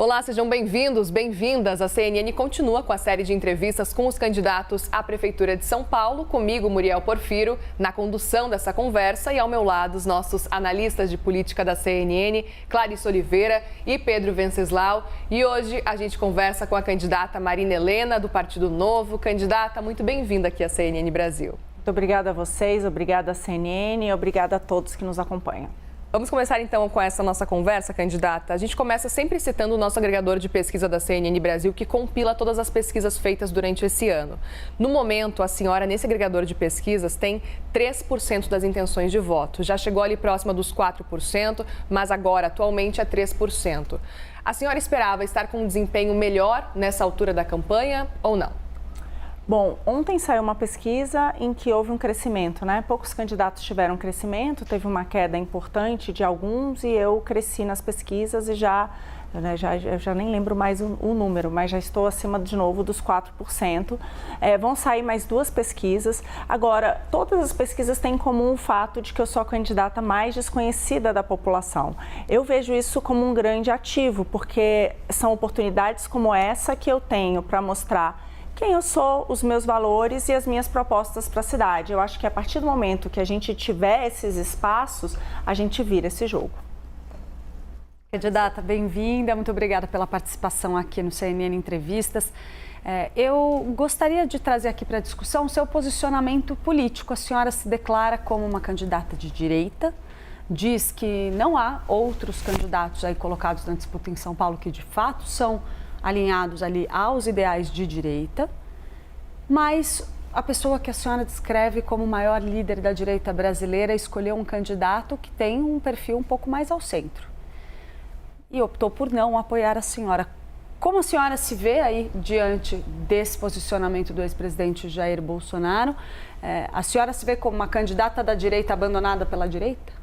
Olá, sejam bem-vindos, bem-vindas. A CNN continua com a série de entrevistas com os candidatos à Prefeitura de São Paulo, comigo, Muriel Porfiro, na condução dessa conversa, e ao meu lado os nossos analistas de política da CNN, Clarice Oliveira e Pedro Venceslau. E hoje a gente conversa com a candidata Marina Helena, do Partido Novo. Candidata, muito bem-vinda aqui à CNN Brasil. Muito obrigada a vocês, obrigada à CNN e obrigada a todos que nos acompanham. Vamos começar então com essa nossa conversa, candidata. A gente começa sempre citando o nosso agregador de pesquisa da CNN Brasil, que compila todas as pesquisas feitas durante esse ano. No momento, a senhora, nesse agregador de pesquisas, tem 3% das intenções de voto. Já chegou ali próxima dos 4%, mas agora, atualmente, é 3%. A senhora esperava estar com um desempenho melhor nessa altura da campanha ou não? Bom, ontem saiu uma pesquisa em que houve um crescimento, né? Poucos candidatos tiveram crescimento, teve uma queda importante de alguns e eu cresci nas pesquisas e já nem lembro mais o número, mas já estou acima de novo dos 4%. Vão sair mais 2 pesquisas. Agora, todas as pesquisas têm em comum o fato de que eu sou a candidata mais desconhecida da população. Eu vejo isso como um grande ativo, porque são oportunidades como essa que eu tenho para mostrar quem eu sou, os meus valores e as minhas propostas para a cidade. Eu acho que a partir do momento que a gente tiver esses espaços, a gente vira esse jogo. Candidata, bem-vinda. Muito obrigada pela participação aqui no CNN Entrevistas. Eu gostaria de trazer aqui para a discussão o seu posicionamento político. A senhora se declara como uma candidata de direita, diz que não há outros candidatos aí colocados na disputa em São Paulo que de fato são alinhados ali aos ideais de direita, mas a pessoa que a senhora descreve como o maior líder da direita brasileira escolheu um candidato que tem um perfil um pouco mais ao centro e optou por não apoiar a senhora. Como a senhora se vê aí diante desse posicionamento do ex-presidente Jair Bolsonaro? A senhora se vê como uma candidata da direita abandonada pela direita?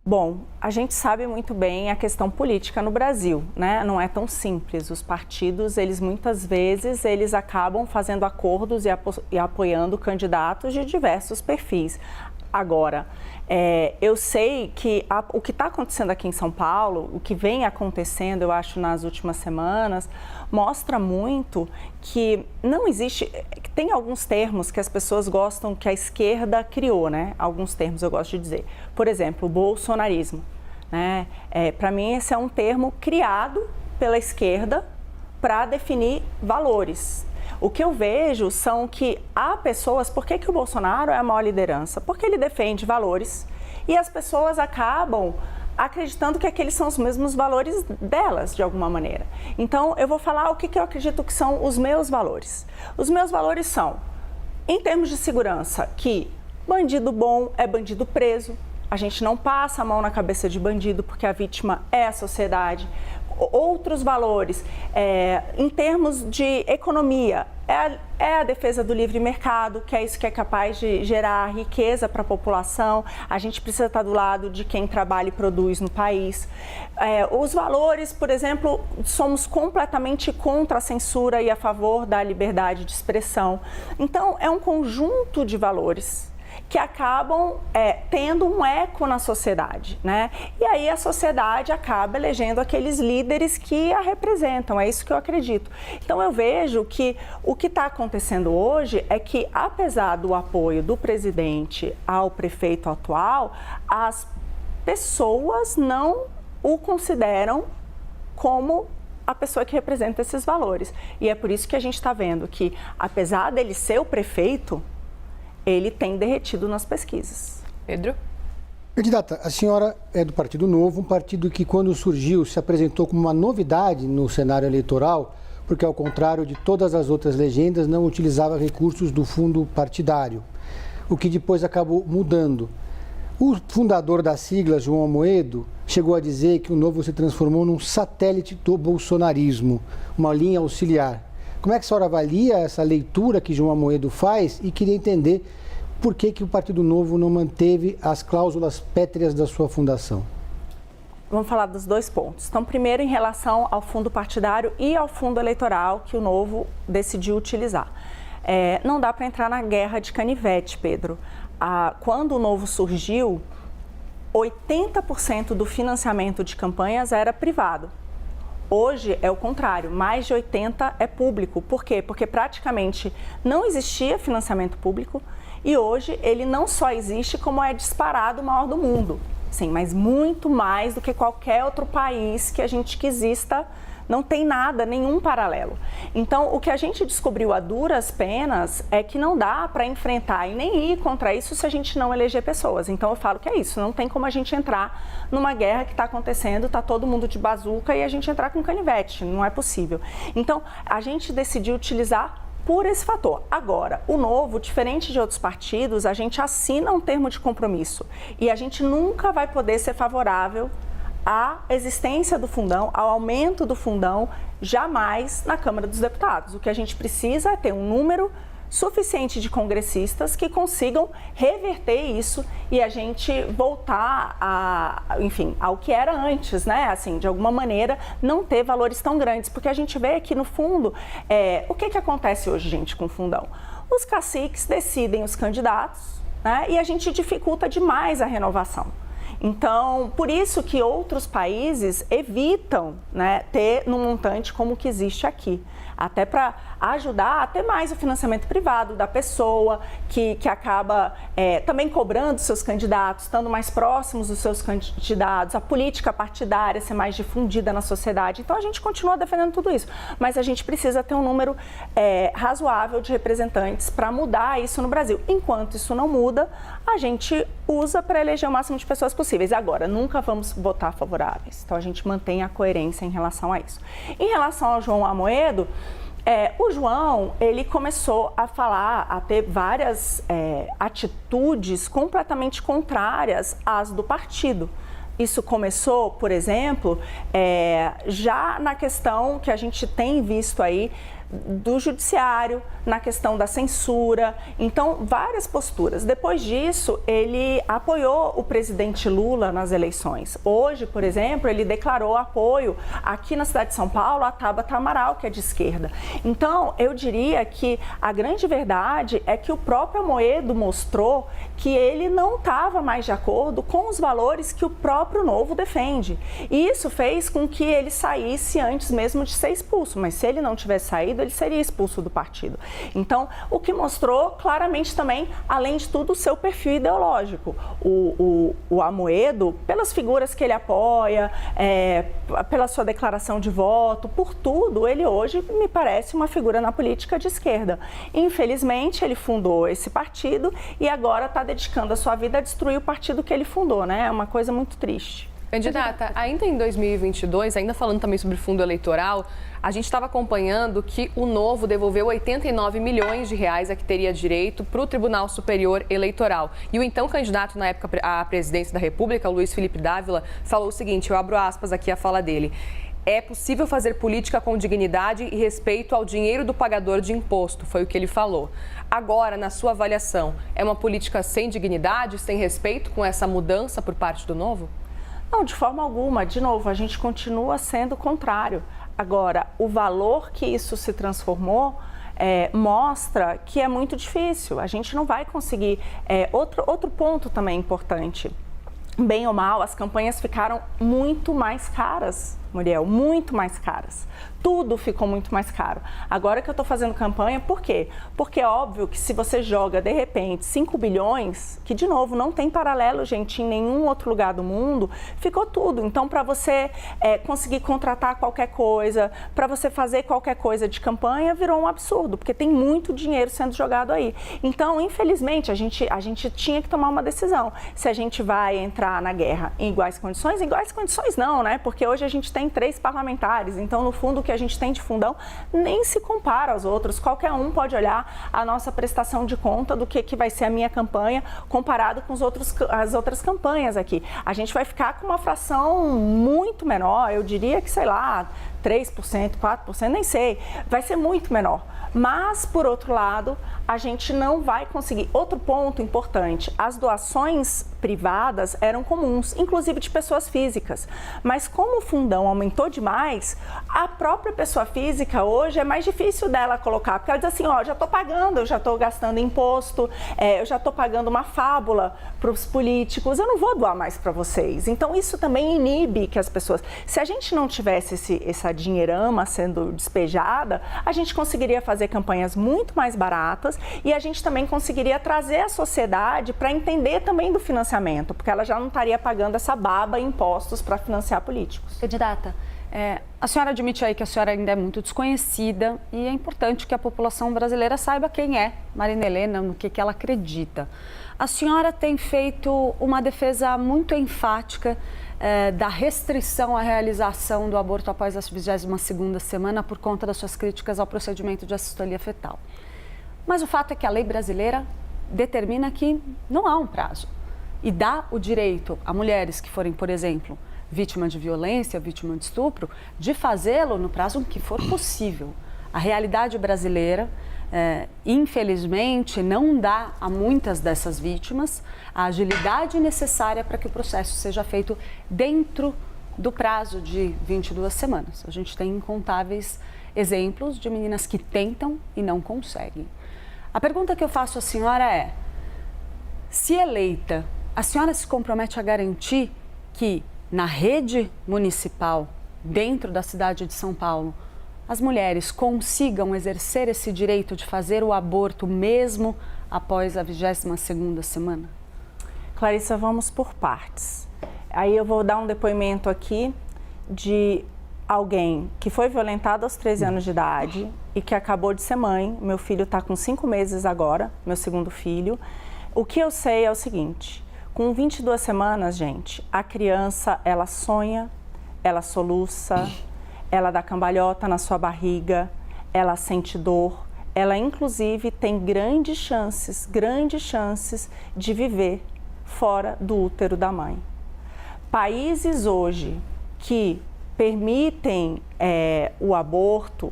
Bom, a gente sabe muito bem a questão política no Brasil, né? Não é tão simples. Os partidos, muitas vezes, eles acabam fazendo acordos e apoiando candidatos de diversos perfis. Agora, eu sei que o que está acontecendo aqui em São Paulo, o que vem acontecendo, eu acho, nas últimas semanas, mostra muito que não existe... Tem alguns termos que as pessoas gostam, que a esquerda criou, né? Alguns termos eu gosto de dizer. Por exemplo, o bolsonarismo, né? Para mim, esse é um termo criado pela esquerda para definir valores. O que eu vejo são que há pessoas... Por que o Bolsonaro é a maior liderança? Porque ele defende valores e as pessoas acabam acreditando que aqueles são os mesmos valores delas, de alguma maneira. Então, eu vou falar o que eu acredito que são os meus valores. Os meus valores são, em termos de segurança, que bandido bom é bandido preso. A gente não passa a mão na cabeça de bandido, porque a vítima é a sociedade. Outros valores, em termos de economia, é a defesa do livre mercado, que é isso que é capaz de gerar riqueza para a população. A gente precisa estar do lado de quem trabalha e produz no país. Os valores, por exemplo, somos completamente contra a censura e a favor da liberdade de expressão. Então, é um conjunto de valores que acabam tendo um eco na sociedade, né? E aí a sociedade acaba elegendo aqueles líderes que a representam, é isso que eu acredito. Então eu vejo que o que está acontecendo hoje é que, apesar do apoio do presidente ao prefeito atual, as pessoas não o consideram como a pessoa que representa esses valores. E é por isso que a gente está vendo que, apesar dele ser o prefeito, ele tem derretido nas pesquisas. Pedro? Candidata, a senhora é do Partido Novo, um partido que, quando surgiu, se apresentou como uma novidade no cenário eleitoral, porque, ao contrário de todas as outras legendas, não utilizava recursos do fundo partidário, o que depois acabou mudando. O fundador da sigla, João Amoedo, chegou a dizer que o Novo se transformou num satélite do bolsonarismo, uma linha auxiliar. Como é que a senhora avalia essa leitura que João Amoedo faz e queria entender por que o Partido Novo não manteve as cláusulas pétreas da sua fundação? Vamos falar dos 2 pontos. Então, primeiro, em relação ao fundo partidário e ao fundo eleitoral que o Novo decidiu utilizar. Não dá para entrar na guerra de canivete, Pedro. Quando o Novo surgiu, 80% do financiamento de campanhas era privado. Hoje é o contrário, mais de 80% é público. Por quê? Porque praticamente não existia financiamento público e hoje ele não só existe, como é disparado o maior do mundo. Sim, mas muito mais do que qualquer outro país que a gente que exista, não tem nada, nenhum paralelo. Então, o que a gente descobriu a duras penas é que não dá para enfrentar e nem ir contra isso se a gente não eleger pessoas. Então, eu falo que é isso, não tem como a gente entrar numa guerra que está acontecendo, está todo mundo de bazuca e a gente entrar com canivete, não é possível. Então, a gente decidiu utilizar por esse fator. Agora, o Novo, diferente de outros partidos, a gente assina um termo de compromisso e a gente nunca vai poder ser favorável à existência do fundão, ao aumento do fundão, jamais na Câmara dos Deputados. O que a gente precisa é ter um número suficiente de congressistas que consigam reverter isso e a gente voltar ao que era antes, né? Assim, de alguma maneira, não ter valores tão grandes, porque a gente vê que, no fundo, o que acontece hoje, gente, com o fundão? Os caciques decidem os candidatos, né? E a gente dificulta demais a renovação. Então, por isso que outros países evitam, né, ter num montante como o que existe aqui. Até para ajudar a ter mais o financiamento privado da pessoa, que acaba também cobrando seus candidatos, estando mais próximos dos seus candidatos, a política partidária ser mais difundida na sociedade. Então, a gente continua defendendo tudo isso, mas a gente precisa ter um número razoável de representantes para mudar isso no Brasil. Enquanto isso não muda, a gente usa para eleger o máximo de pessoas possíveis. Agora, nunca vamos votar favoráveis. Então, a gente mantém a coerência em relação a isso. Em relação ao João Amoedo, o João, ele começou a falar, a ter várias atitudes completamente contrárias às do partido. Isso começou, por exemplo, já na questão que a gente tem visto aí do judiciário, na questão da censura, então várias posturas. Depois disso, ele apoiou o presidente Lula nas eleições. Hoje, por exemplo, ele declarou apoio aqui na cidade de São Paulo a Tabata Amaral, que é de esquerda. Então, eu diria que a grande verdade é que o próprio Amoedo mostrou que ele não estava mais de acordo com os valores que o próprio Novo defende. E isso fez com que ele saísse antes mesmo de ser expulso, mas se ele não tivesse saído, ele seria expulso do partido. Então, o que mostrou claramente também, além de tudo, o seu perfil ideológico. O Amoedo, pelas figuras que ele apoia, pela sua declaração de voto, por tudo, ele hoje me parece uma figura na política de esquerda. Infelizmente, ele fundou esse partido e agora está dedicando a sua vida a destruir o partido que ele fundou, né? É uma coisa muito triste. Candidata, ainda em 2022, ainda falando também sobre fundo eleitoral, a gente estava acompanhando que o Novo devolveu 89 milhões de reais a que teria direito para o Tribunal Superior Eleitoral. E o então candidato na época à presidência da República, Luiz Felipe Dávila, falou o seguinte, eu abro aspas aqui a fala dele: é possível fazer política com dignidade e respeito ao dinheiro do pagador de imposto, foi o que ele falou. Agora, na sua avaliação, é uma política sem dignidade, sem respeito com essa mudança por parte do Novo? Não, de forma alguma. De novo, a gente continua sendo contrário. Agora, o valor que isso se transformou mostra que é muito difícil. A gente não vai conseguir. Outro ponto também importante. Bem ou mal, as campanhas ficaram muito mais caras, Muriel, muito mais caras. Tudo ficou muito mais caro. Agora que eu estou fazendo campanha, por quê? Porque é óbvio que se você joga, de repente, 5 bilhões, que, de novo, não tem paralelo, gente, em nenhum outro lugar do mundo, ficou tudo. Então, para você conseguir contratar qualquer coisa, para você fazer qualquer coisa de campanha, virou um absurdo, porque tem muito dinheiro sendo jogado aí. Então, infelizmente, a gente tinha que tomar uma decisão. Se a gente vai entrar na guerra em iguais condições não, né? Porque hoje a gente tem 3 parlamentares, então, no fundo, o que a gente tem de fundão nem se compara aos outros. Qualquer um pode olhar a nossa prestação de conta do que vai ser a minha campanha comparado com as outras campanhas aqui. A gente vai ficar com uma fração muito menor, eu diria que, sei lá, 3%, 4%, nem sei, vai ser muito menor. Mas, por outro lado, a gente não vai conseguir. Outro ponto importante, as doações privadas eram comuns, inclusive de pessoas físicas. Mas como o fundão aumentou demais, a própria pessoa física hoje é mais difícil dela colocar, porque ela diz assim, ó, já estou pagando, eu já estou gastando imposto, eu já estou pagando uma fábula para os políticos, eu não vou doar mais para vocês. Então isso também inibe que as pessoas, se a gente não tivesse essa dinheirama sendo despejada, a gente conseguiria fazer campanhas muito mais baratas e a gente também conseguiria trazer a sociedade para entender também do financiamento, porque ela já não estaria pagando essa baba em impostos para financiar políticos. Candidata, a senhora admite aí que a senhora ainda é muito desconhecida e é importante que a população brasileira saiba quem é Marina Helena, no que ela acredita. A senhora tem feito uma defesa muito enfática da restrição à realização do aborto após a 22ª semana por conta das suas críticas ao procedimento de assistolia fetal. Mas o fato é que a lei brasileira determina que não há um prazo e dá o direito a mulheres que forem, por exemplo, vítima de violência, vítima de estupro, de fazê-lo no prazo que for possível. A realidade brasileira, infelizmente, não dá a muitas dessas vítimas a agilidade necessária para que o processo seja feito dentro do prazo de 22 semanas. A gente tem incontáveis exemplos de meninas que tentam e não conseguem. A pergunta que eu faço à senhora é, se eleita, a senhora se compromete a garantir que na rede municipal, dentro da cidade de São Paulo, as mulheres consigam exercer esse direito de fazer o aborto mesmo após a 22ª semana? Clarissa, vamos por partes. Aí eu vou dar um depoimento aqui de alguém que foi violentado aos 13 anos de idade e que acabou de ser mãe. Meu filho está com 5 meses agora, meu segundo filho. O que eu sei é o seguinte, com 22 semanas, gente, a criança, ela sonha, ela soluça, ela dá cambalhota na sua barriga, ela sente dor, ela inclusive tem grandes chances de viver fora do útero da mãe. Países hoje que permitem o aborto,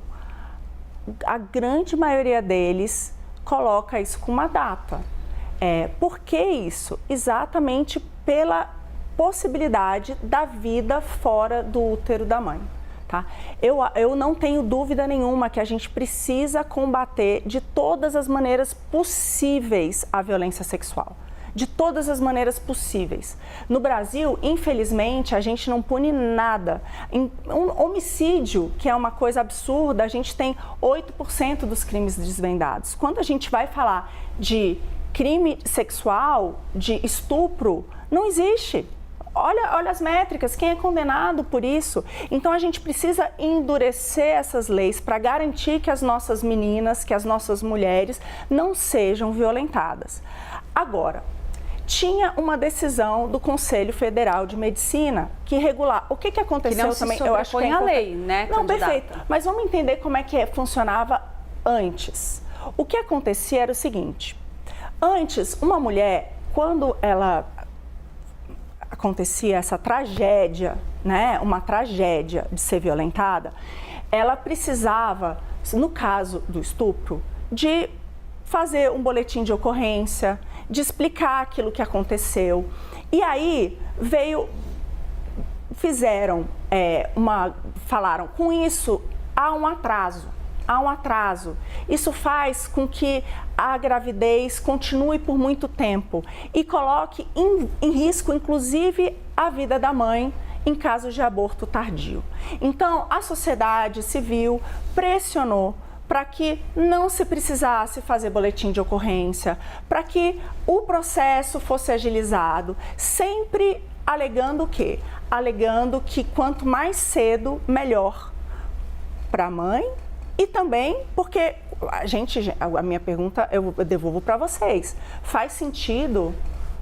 a grande maioria deles coloca isso com uma data. Por que isso? Exatamente pela possibilidade da vida fora do útero da mãe. Tá? Eu não tenho dúvida nenhuma que a gente precisa combater de todas as maneiras possíveis a violência sexual. De todas as maneiras possíveis. No Brasil, infelizmente, a gente não pune nada. Um homicídio, que é uma coisa absurda, a gente tem 8% dos crimes desvendados. Quando a gente vai falar de crime sexual, de estupro, não existe. Olha as métricas, quem é condenado por isso? Então a gente precisa endurecer essas leis para garantir que as nossas meninas, que as nossas mulheres não sejam violentadas. Agora, tinha uma decisão do Conselho Federal de Medicina que regular. O que aconteceu que não também? Eu acho que é a lei, né, não, candidata? Perfeito. Mas vamos entender como é que funcionava antes. O que acontecia era o seguinte. Antes, uma mulher, quando ela acontecia essa tragédia, né, uma tragédia de ser violentada, ela precisava, no caso do estupro, de fazer um boletim de ocorrência, de explicar aquilo que aconteceu. E aí falaram, com isso há um atraso. Isso faz com que a gravidez continue por muito tempo e coloque em risco, inclusive, a vida da mãe em casos de aborto tardio. Então, a sociedade civil pressionou para que não se precisasse fazer boletim de ocorrência, para que o processo fosse agilizado, sempre alegando o quê? Alegando que quanto mais cedo, melhor para a mãe e também porque a minha pergunta eu devolvo para vocês. Faz sentido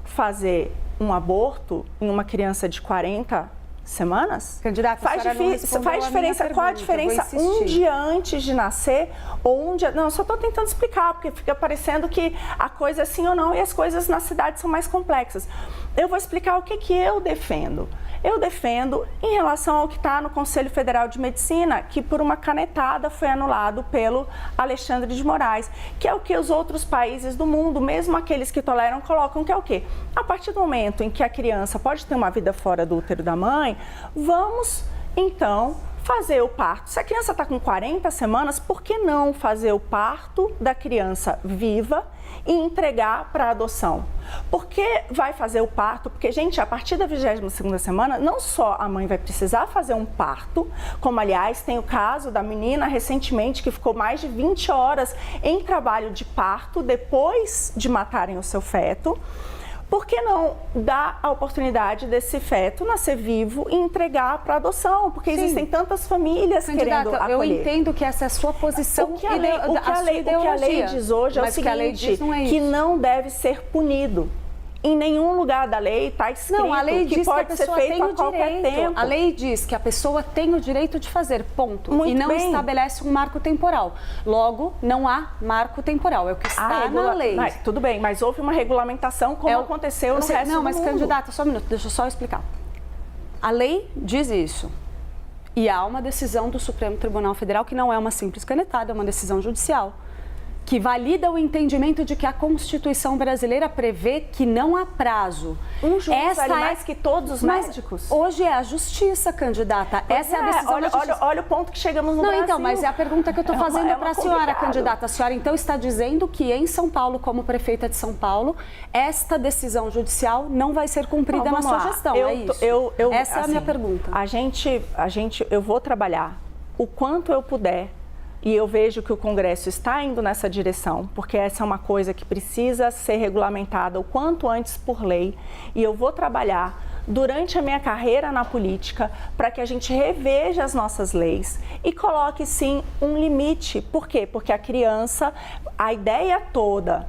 fazer um aborto em uma criança de 40 semanas? Candidata, faz diferença. Qual a diferença um dia antes de nascer ou um dia... Não, eu só estou tentando explicar, porque fica parecendo que a coisa é sim ou não e as coisas na cidade são mais complexas. eu vou explicar o que eu defendo. Eu defendo em relação ao que está no Conselho Federal de Medicina, que por uma canetada foi anulado pelo Alexandre de Moraes, que é o que os outros países do mundo, mesmo aqueles que toleram, colocam, que é o quê? A partir do momento em que a criança pode ter uma vida fora do útero da mãe, vamos, então, fazer o parto. Se a criança está com 40 semanas, por que não fazer o parto da criança viva e entregar para adoção? Por que vai fazer o parto? Porque, gente, a partir da 22ª semana, não só a mãe vai precisar fazer um parto, como, aliás, tem o caso da menina recentemente que ficou mais de 20 horas em trabalho de parto depois de matarem o seu feto. Por que não dar a oportunidade desse feto nascer vivo e entregar para adoção? Porque existem tantas famílias querendo acolher. Eu entendo que essa é a sua posição. O que a lei diz hoje é o seguinte, que não deve ser punido. Em nenhum lugar da lei está escrito a lei que diz pode que a ser pessoa feito tem a qualquer tempo. A lei diz que a pessoa tem o direito de fazer, ponto. Muito e não bem. estabelece um marco temporal. Logo, não há marco temporal, é o que está na lei. Tudo bem, mas houve uma regulamentação como aconteceu no resto do mundo. Não, mas candidata, só um minuto, deixa eu só explicar. A lei diz isso. E há uma decisão do Supremo Tribunal Federal que não é uma simples canetada, é uma decisão judicial, que valida o entendimento de que a Constituição brasileira prevê que não há prazo. Um juiz vale mais que todos os médicos? Hoje é a justiça, candidata. Essa é a decisão da justiça. Olha o ponto que chegamos no Brasil. Então, mas é a pergunta que eu estou fazendo para a senhora, candidata. A senhora, então, está dizendo que em São Paulo, como prefeita de São Paulo, esta decisão judicial não vai ser cumprida na sua gestão, é isso? Essa é a minha pergunta. Eu vou trabalhar o quanto eu puder. E eu vejo que o Congresso está indo nessa direção, porque essa é uma coisa que precisa ser regulamentada o quanto antes por lei. E eu vou trabalhar durante a minha carreira na política para que a gente reveja as nossas leis e coloque, sim, um limite. Por quê? Porque a criança, a ideia toda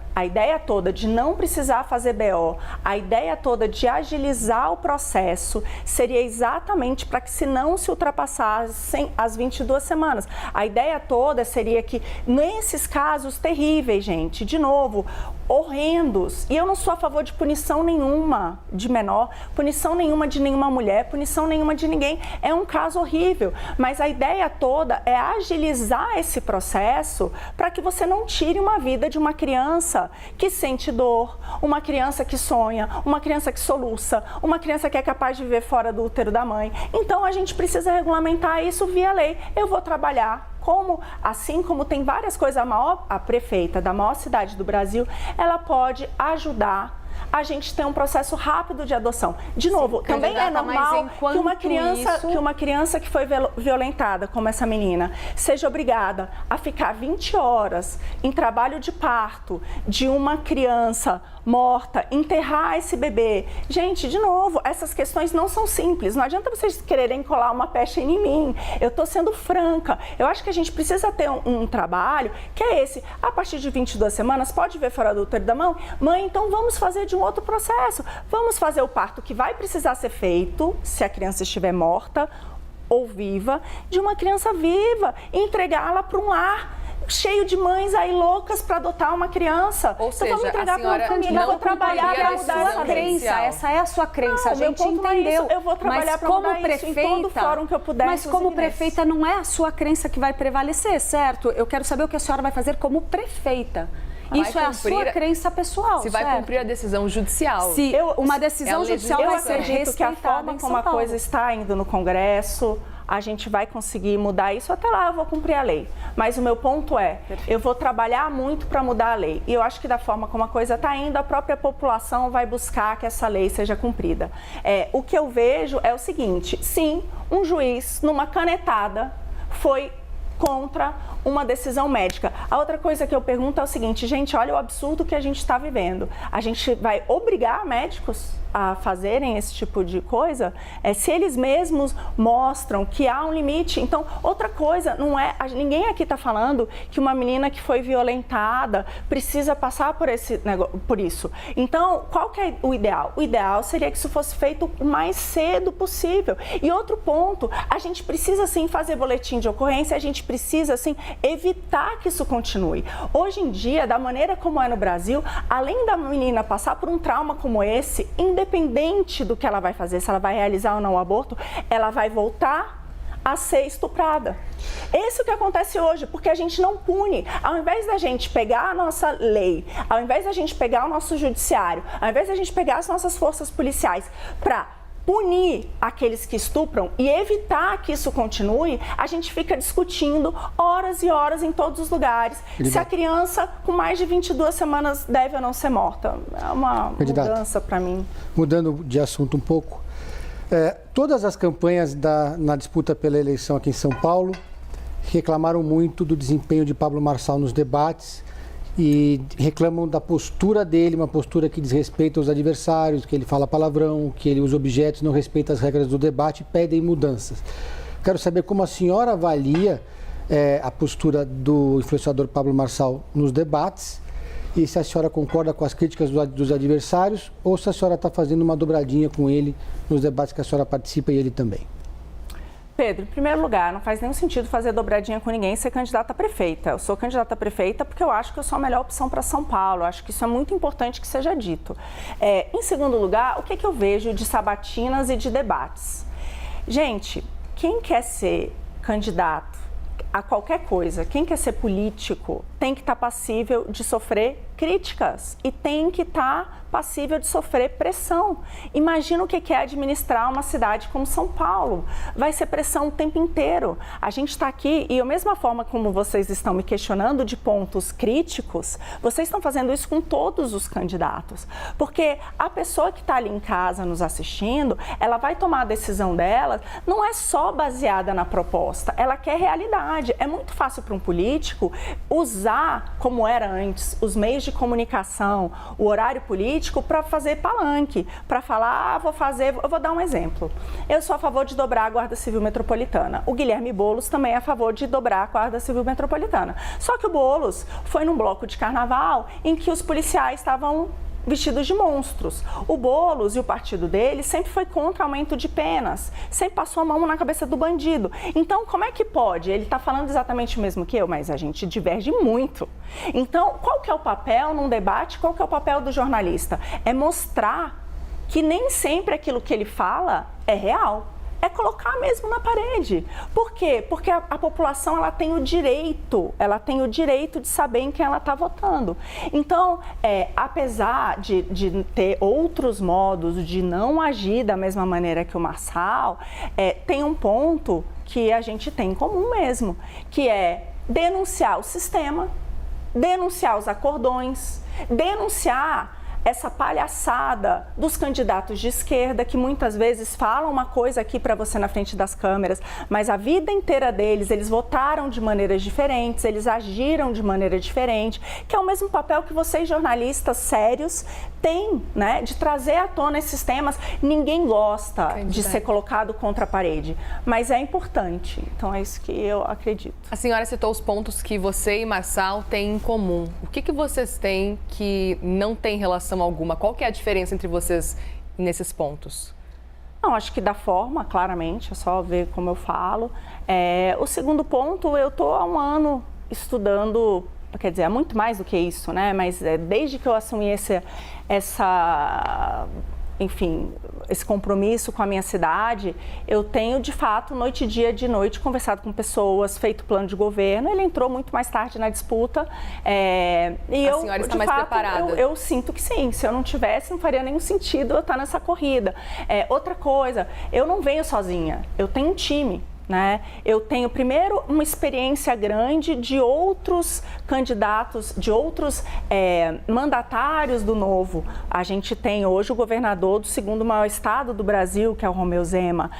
de não precisar fazer BO, a ideia toda de agilizar o processo seria exatamente para que se não se ultrapassassem as 22 semanas. A ideia toda seria que, nesses casos terríveis, gente, de novo, horrendos, e eu não sou a favor de punição nenhuma de menor, punição nenhuma de nenhuma mulher, punição nenhuma de ninguém, é um caso horrível, mas a ideia toda é agilizar esse processo para que você não tire uma vida de uma criança que sente dor, uma criança que sonha, uma criança que soluça, uma criança que é capaz de viver fora do útero da mãe. Então a gente precisa regulamentar isso via lei. Eu vou trabalhar assim como tem várias coisas, a prefeita da maior cidade do Brasil, ela pode ajudar a gente ter um processo rápido de adoção. De novo, também é normal que uma criança que foi violentada, como essa menina, seja obrigada a ficar 20 horas em trabalho de parto de uma criança morta, enterrar esse bebê. Gente, de novo, essas questões não são simples. Não adianta vocês quererem colar uma pecha em mim. Eu estou sendo franca. Eu acho que a gente precisa ter um trabalho que é esse. A partir de 22 semanas, pode ver fora do útero da mãe, então vamos fazer de um outro processo. Vamos fazer o parto que vai precisar ser feito se a criança estiver morta ou viva, de uma criança viva, e entregá-la para um lar cheio de mães aí loucas para adotar uma criança. Ou seja, vamos entregar para uma família, eu vou trabalhar para mudar essa crença. Essa é a sua crença, a gente entendeu. É isso. Eu vou trabalhar para mudar isso em todo fórum que eu puder. Mas como prefeita não é a sua crença que vai prevalecer, certo? Eu quero saber o que a senhora vai fazer como prefeita. Isso é a sua crença pessoal, se vai cumprir a decisão judicial. Se uma decisão judicial vai ser respeitada. Eu acredito que a forma como a coisa está indo no Congresso, a gente vai conseguir mudar isso. Até lá eu vou cumprir a lei. Mas o meu ponto é, eu vou trabalhar muito para mudar a lei. E eu acho que da forma como a coisa está indo, a própria população vai buscar que essa lei seja cumprida. O que eu vejo é o seguinte, sim, um juiz, numa canetada, foi contra uma decisão médica. A outra coisa que eu pergunto é o seguinte, gente, olha o absurdo que a gente está vivendo. A gente vai obrigar médicos a fazerem esse tipo de coisa? Se eles mesmos mostram que há um limite. Então, outra coisa, não é, ninguém aqui está falando que uma menina que foi violentada precisa passar por isso. Então, qual que é o ideal? O ideal seria que isso fosse feito o mais cedo possível. E outro ponto, a gente precisa sim fazer boletim de ocorrência, a gente precisa sim evitar que isso continue. Hoje em dia, da maneira como é no Brasil, além da menina passar por um trauma como esse, independente independente do que ela vai fazer, se ela vai realizar ou não o aborto, ela vai voltar a ser estuprada. Esse é o que acontece hoje, porque a gente não pune. Ao invés da gente pegar a nossa lei, ao invés da gente pegar o nosso judiciário, ao invés da gente pegar as nossas forças policiais para punir aqueles que estupram e evitar que isso continue, a gente fica discutindo horas e horas em todos os lugares se a criança com mais de 22 semanas deve ou não ser morta. É uma mudança para mim. Mudando de assunto um pouco, todas as campanhas na disputa pela eleição aqui em São Paulo reclamaram muito do desempenho de Pablo Marçal nos debates e reclamam da postura dele, uma postura que desrespeita os adversários, que ele fala palavrão, que ele usa objetos, não respeita as regras do debate e pedem mudanças. Quero saber como a senhora avalia a postura do influenciador Pablo Marçal nos debates e se a senhora concorda com as críticas dos adversários ou se a senhora está fazendo uma dobradinha com ele nos debates que a senhora participa e ele também. Pedro, em primeiro lugar, não faz nenhum sentido fazer dobradinha com ninguém e ser candidata a prefeita. Eu sou candidata a prefeita porque eu acho que eu sou a melhor opção para São Paulo. Eu acho que isso é muito importante que seja dito. Em segundo lugar, o que eu vejo de sabatinas e de debates? Gente, quem quer ser candidato a qualquer coisa, quem quer ser político, tem que estar passível de sofrer críticas e tem que estar passível de sofrer pressão. Imagina o que é administrar uma cidade como São Paulo. Vai ser pressão o tempo inteiro. A gente está aqui e, da mesma forma como vocês estão me questionando de pontos críticos, vocês estão fazendo isso com todos os candidatos. Porque a pessoa que está ali em casa nos assistindo, ela vai tomar a decisão dela, não é só baseada na proposta, ela quer realidade. É muito fácil para um político usar, como era antes, os meios de comunicação, o horário político para fazer palanque, para falar, eu vou dar um exemplo. Eu sou a favor de dobrar a Guarda Civil Metropolitana. O Guilherme Boulos também é a favor de dobrar a Guarda Civil Metropolitana. Só que o Boulos foi num bloco de carnaval em que os policiais estavam vestidos de monstros. O Boulos e o partido dele sempre foi contra aumento de penas, sempre passou a mão na cabeça do bandido. Então, como é que pode? Ele está falando exatamente o mesmo que eu, mas a gente diverge muito. Então, qual que é o papel num debate? Qual que é o papel do jornalista? É mostrar que nem sempre aquilo que ele fala é real. É colocar mesmo na parede. Por quê? Porque a população ela tem o direito de saber em quem ela está votando. Então, apesar de ter outros modos de não agir da mesma maneira que o Marçal, tem um ponto que a gente tem em comum mesmo, que é denunciar o sistema, denunciar os acordões, denunciar essa palhaçada dos candidatos de esquerda que muitas vezes falam uma coisa aqui para você na frente das câmeras, mas a vida inteira deles, eles votaram de maneiras diferentes, eles agiram de maneira diferente, que é o mesmo papel que vocês jornalistas sérios têm, né, de trazer à tona esses temas. Ninguém gosta de ser colocado contra a parede, mas é importante. Então é isso que eu acredito. A senhora citou os pontos que você e Marçal têm em comum. O que vocês têm que não tem relação alguma? Qual que é a diferença entre vocês nesses pontos? Não, acho que da forma, claramente, é só ver como eu falo. O segundo ponto, eu estou há um ano estudando, quer dizer, é muito mais do que isso, né? Mas desde que eu assumi esse compromisso com a minha cidade, eu tenho, de fato, noite e dia, de noite, conversado com pessoas, feito plano de governo. Ele entrou muito mais tarde na disputa. E a senhora está mais preparada? Eu sinto que sim. Se eu não tivesse, não faria nenhum sentido eu estar nessa corrida. Outra coisa, eu não venho sozinha, eu tenho um time. Né? Eu tenho, primeiro, uma experiência grande de outros candidatos, de outros mandatários do Novo. A gente tem hoje o governador do segundo maior estado do Brasil, que é o Romeu Zema.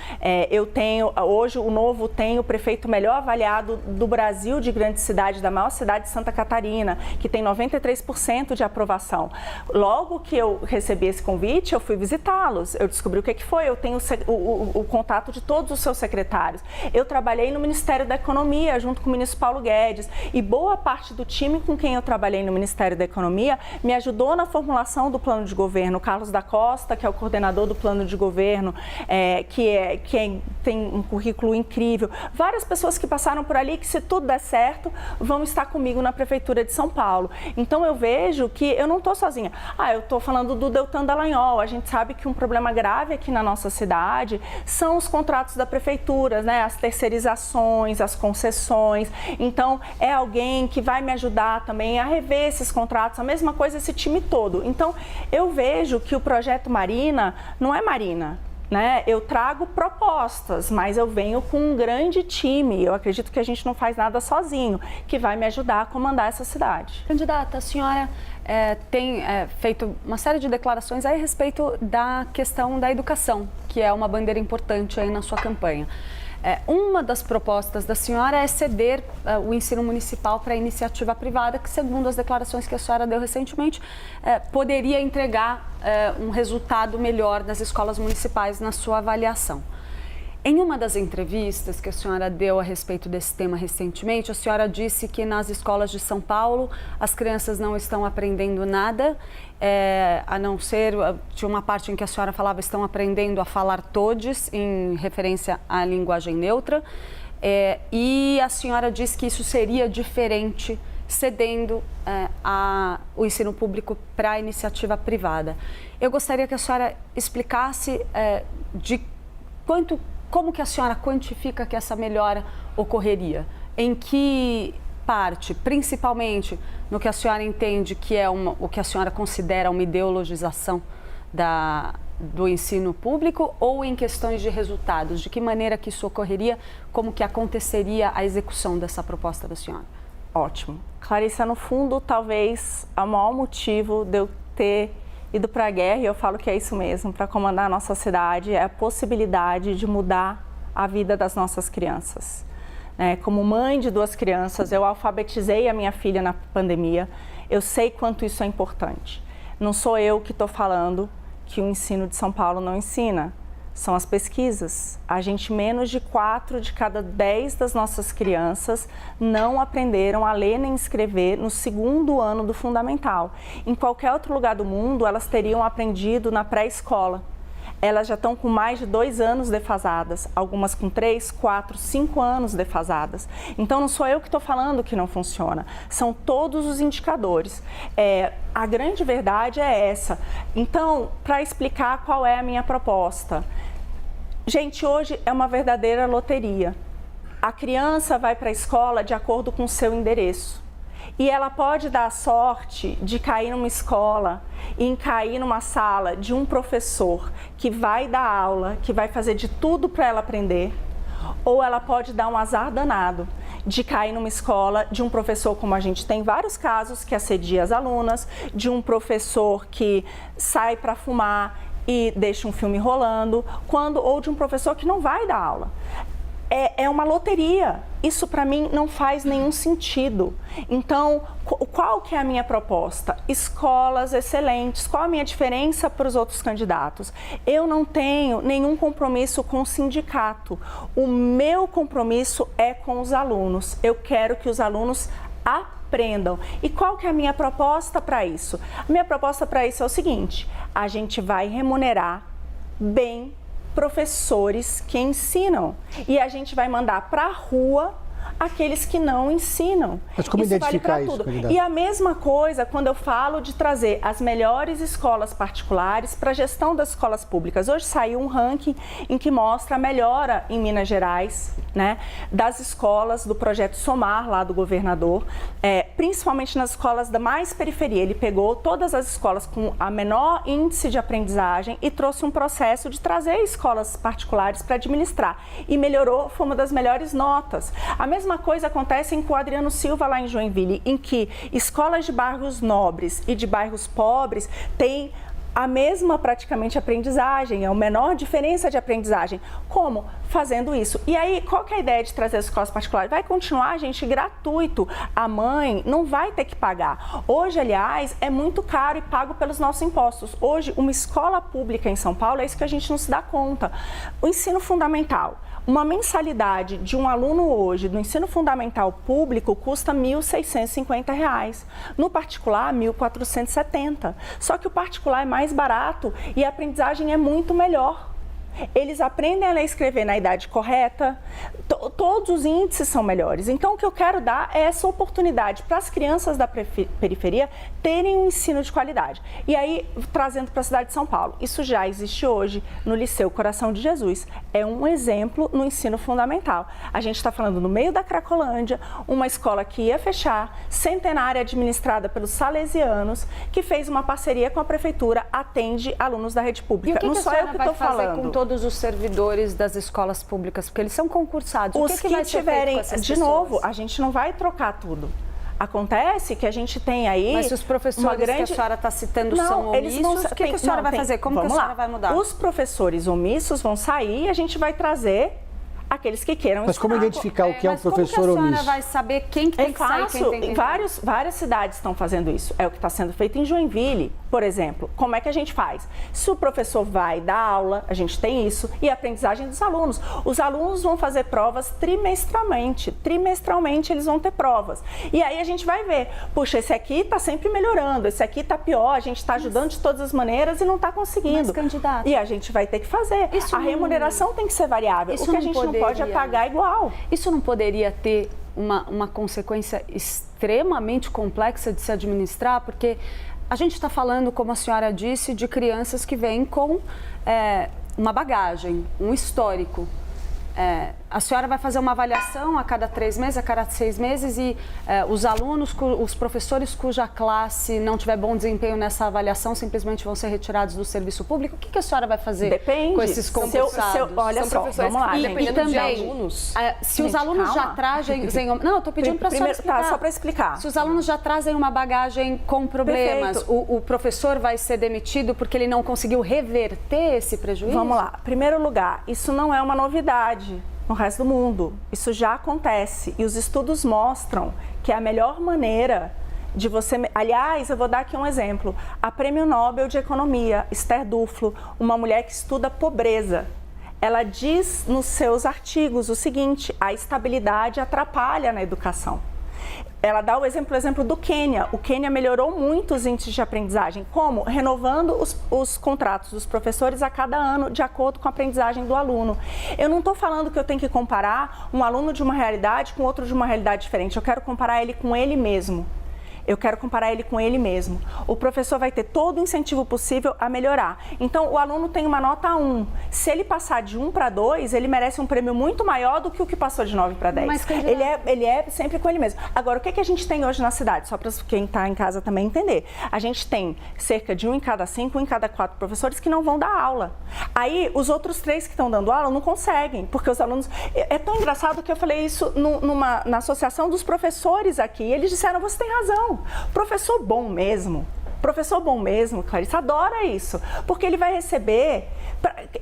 Eu tenho, hoje o Novo tem o prefeito melhor avaliado do Brasil de grande cidade, da maior cidade de Santa Catarina, que tem 93% de aprovação. Logo que eu recebi esse convite, eu fui visitá-los. Eu descobri o que foi. Eu tenho o contato de todos os seus secretários. Eu trabalhei no Ministério da Economia, junto com o ministro Paulo Guedes, e boa parte do time com quem eu trabalhei no Ministério da Economia me ajudou na formulação do plano de governo. O Carlos da Costa, que é o coordenador do plano de governo, tem um currículo incrível. Várias pessoas que passaram por ali, que se tudo der certo, vão estar comigo na Prefeitura de São Paulo. Então eu vejo que eu não estou sozinha. Eu estou falando do Deltan Dallagnol. A gente sabe que um problema grave aqui na nossa cidade são os contratos da Prefeitura, né? As terceirizações, as concessões. Então é alguém que vai me ajudar também a rever esses contratos, a mesma coisa esse time todo. Então eu vejo que o projeto Marina não é Marina. Né? Eu trago propostas, mas eu venho com um grande time. Eu acredito que a gente não faz nada sozinho, que vai me ajudar a comandar essa cidade. Candidata, a senhora tem feito uma série de declarações a respeito da questão da educação, que é uma bandeira importante aí na sua campanha. Uma das propostas da senhora é ceder o ensino municipal para a iniciativa privada, que, segundo as declarações que a senhora deu recentemente, poderia entregar um resultado melhor das escolas municipais na sua avaliação. Em uma das entrevistas que a senhora deu a respeito desse tema recentemente, a senhora disse que nas escolas de São Paulo as crianças não estão aprendendo nada, a não ser, tinha uma parte em que a senhora falava, estão aprendendo a falar todes, em referência à linguagem neutra, e a senhora disse que isso seria diferente cedendo o ensino público para a iniciativa privada. Eu gostaria que a senhora explicasse como que a senhora quantifica que essa melhora ocorreria? Em que parte, principalmente no que a senhora entende que é o que a senhora considera uma ideologização do ensino público, ou em questões de resultados? De que maneira que isso ocorreria? Como que aconteceria a execução dessa proposta da senhora? Ótimo. Clarissa, no fundo, talvez o maior motivo de eu ter ido para a guerra, e eu falo que é isso mesmo, para comandar a nossa cidade, é a possibilidade de mudar a vida das nossas crianças. Como mãe de 2 crianças, eu alfabetizei a minha filha na pandemia, eu sei quanto isso é importante. Não sou eu que estou falando que o ensino de São Paulo não ensina, são as pesquisas. Menos de 4 de cada 10 das nossas crianças não aprenderam a ler nem escrever no 2º ano do fundamental. Em qualquer outro lugar do mundo, elas teriam aprendido na pré-escola. Elas já estão com mais de 2 anos defasadas, algumas com 3, 4, 5 anos defasadas. Então não sou eu que estou falando que não funciona, são todos os indicadores. A grande verdade é essa. Então, para explicar qual é a minha proposta. Gente, hoje é uma verdadeira loteria. A criança vai para a escola de acordo com o seu endereço. E ela pode dar a sorte de cair numa escola e cair numa sala de um professor que vai dar aula, que vai fazer de tudo para ela aprender, ou ela pode dar um azar danado de cair numa escola de um professor, como a gente tem vários casos, que assedia as alunas, de um professor que sai para fumar e deixa um filme rolando, ou de um professor que não vai dar aula. É uma loteria. Isso para mim não faz nenhum sentido. Então, qual que é a minha proposta? Escolas excelentes. Qual a minha diferença para os outros candidatos? Eu não tenho nenhum compromisso com o sindicato. O meu compromisso é com os alunos. Eu quero que os alunos aprendam. E qual que é a minha proposta para isso? A minha proposta para isso é o seguinte: a gente vai remunerar bem professores que ensinam e a gente vai mandar para a rua aqueles que não ensinam. Mas como isso identificar vale isso, tudo. candidato? E a mesma coisa quando eu falo de trazer as melhores escolas particulares para a gestão das escolas públicas. Hoje saiu um ranking em que mostra a melhora em Minas Gerais, né, das escolas do projeto Somar, lá do governador, principalmente nas escolas da mais periferia. Ele pegou todas as escolas com a menor índice de aprendizagem e trouxe um processo de trazer escolas particulares para administrar. E melhorou, foi uma das melhores notas. A mesma coisa acontece com o Adriano Silva, lá em Joinville, em que escolas de bairros nobres e de bairros pobres têm a mesma praticamente aprendizagem, é a menor diferença de aprendizagem. Como? fazendo isso. E aí, qual que é a ideia de trazer as escolas particulares? Vai continuar, gente, gratuito. A mãe não vai ter que pagar. Hoje, aliás, é muito caro e pago pelos nossos impostos. Hoje, uma escola pública em São Paulo, é isso que a gente não se dá conta. O ensino fundamental. Uma mensalidade de um aluno hoje do ensino fundamental público custa R$ 1.650. No particular, R$ 1.470. Só que o particular é mais barato e a aprendizagem é muito melhor. Eles aprendem a ler e escrever na idade correta, todos os índices são melhores. Então, o que eu quero dar é essa oportunidade para as crianças da periferia terem um ensino de qualidade. E aí, trazendo para a cidade de São Paulo, isso já existe hoje no Liceu Coração de Jesus. É um exemplo no ensino fundamental. A gente está falando no meio da Cracolândia, uma escola que ia fechar, centenária, administrada pelos salesianos, que fez uma parceria com a prefeitura, atende alunos da rede pública. E o que não que sou a eu que senhora estou vai fazer falando. com todos os servidores das escolas públicas? Porque eles são concursados. Os o que vai ser feito com essas de pessoas? novo, a gente não vai trocar tudo. Acontece que a gente tem aí. Mas se os professores que a senhora está citando são omissos, o que a senhora vai fazer? Como que a senhora vai mudar? Os professores omissos vão sair e a gente vai trazer aqueles que queiram Mas como identificar o que é um professor omisso? Como que a senhora omisso? vai saber quem que tem que sair e quem tem que entrar? Várias cidades estão fazendo isso. É o que está sendo feito em Joinville, por exemplo. Como é que a gente faz? Se o professor vai dar aula, a gente tem isso, e a aprendizagem dos alunos. Os alunos vão fazer provas trimestralmente. Trimestralmente eles vão ter provas. E aí a gente vai ver, puxa, esse aqui está sempre melhorando, esse aqui está pior, a gente está ajudando de todas as maneiras e não está conseguindo. Mas, candidata, e a gente vai ter que fazer. A remuneração tem que ser variável. O que a gente não pode é pagar igual. Isso não poderia ter uma consequência extremamente complexa de se administrar? Porque a gente está falando, como a senhora disse, de crianças que vêm com uma bagagem, um histórico. A senhora vai fazer uma avaliação a cada 3 meses, a cada 6 meses e os alunos, os professores cuja classe não tiver bom desempenho nessa avaliação simplesmente vão ser retirados do serviço público? O que a senhora vai fazer com esses concursados? Olha só, vamos lá, gente. Dependendo de alunos. Se os alunos já trazem... Não, eu estou pedindo para a senhora explicar. Tá, só para explicar. Se os alunos já trazem uma bagagem com problemas, o professor vai ser demitido porque ele não conseguiu reverter esse prejuízo? Vamos lá. Primeiro lugar, isso não é uma novidade no resto do mundo. Isso já acontece e os estudos mostram que é a melhor maneira de você... Aliás, eu vou dar aqui um exemplo. A Prêmio Nobel de Economia, Esther Duflo, uma mulher que estuda pobreza, ela diz nos seus artigos o seguinte: a estabilidade atrapalha na educação. Ela dá o exemplo do Quênia. O Quênia melhorou muito os índices de aprendizagem. Como? Renovando os contratos dos professores a cada ano, de acordo com a aprendizagem do aluno. Eu não estou falando que eu tenho que comparar um aluno de uma realidade com outro de uma realidade diferente. Eu quero comparar ele com ele mesmo. Eu quero comparar ele com ele mesmo. O professor vai ter todo o incentivo possível a melhorar. Então, o aluno tem uma nota 1. Se ele passar de 1 para 2, ele merece um prêmio muito maior do que o que passou de 9 para 10. Mas, ele é sempre com ele mesmo. Agora, o que a gente tem hoje na cidade? Só para quem está em casa também entender. A gente tem cerca de 1 em cada 5, 1 em cada 4 professores que não vão dar aula. Aí, os outros 3 que estão dando aula não conseguem, porque os alunos... É tão engraçado que eu falei isso na associação dos professores aqui. Eles disseram, você tem razão. Professor bom mesmo, Clarissa, adora isso, porque ele vai receber,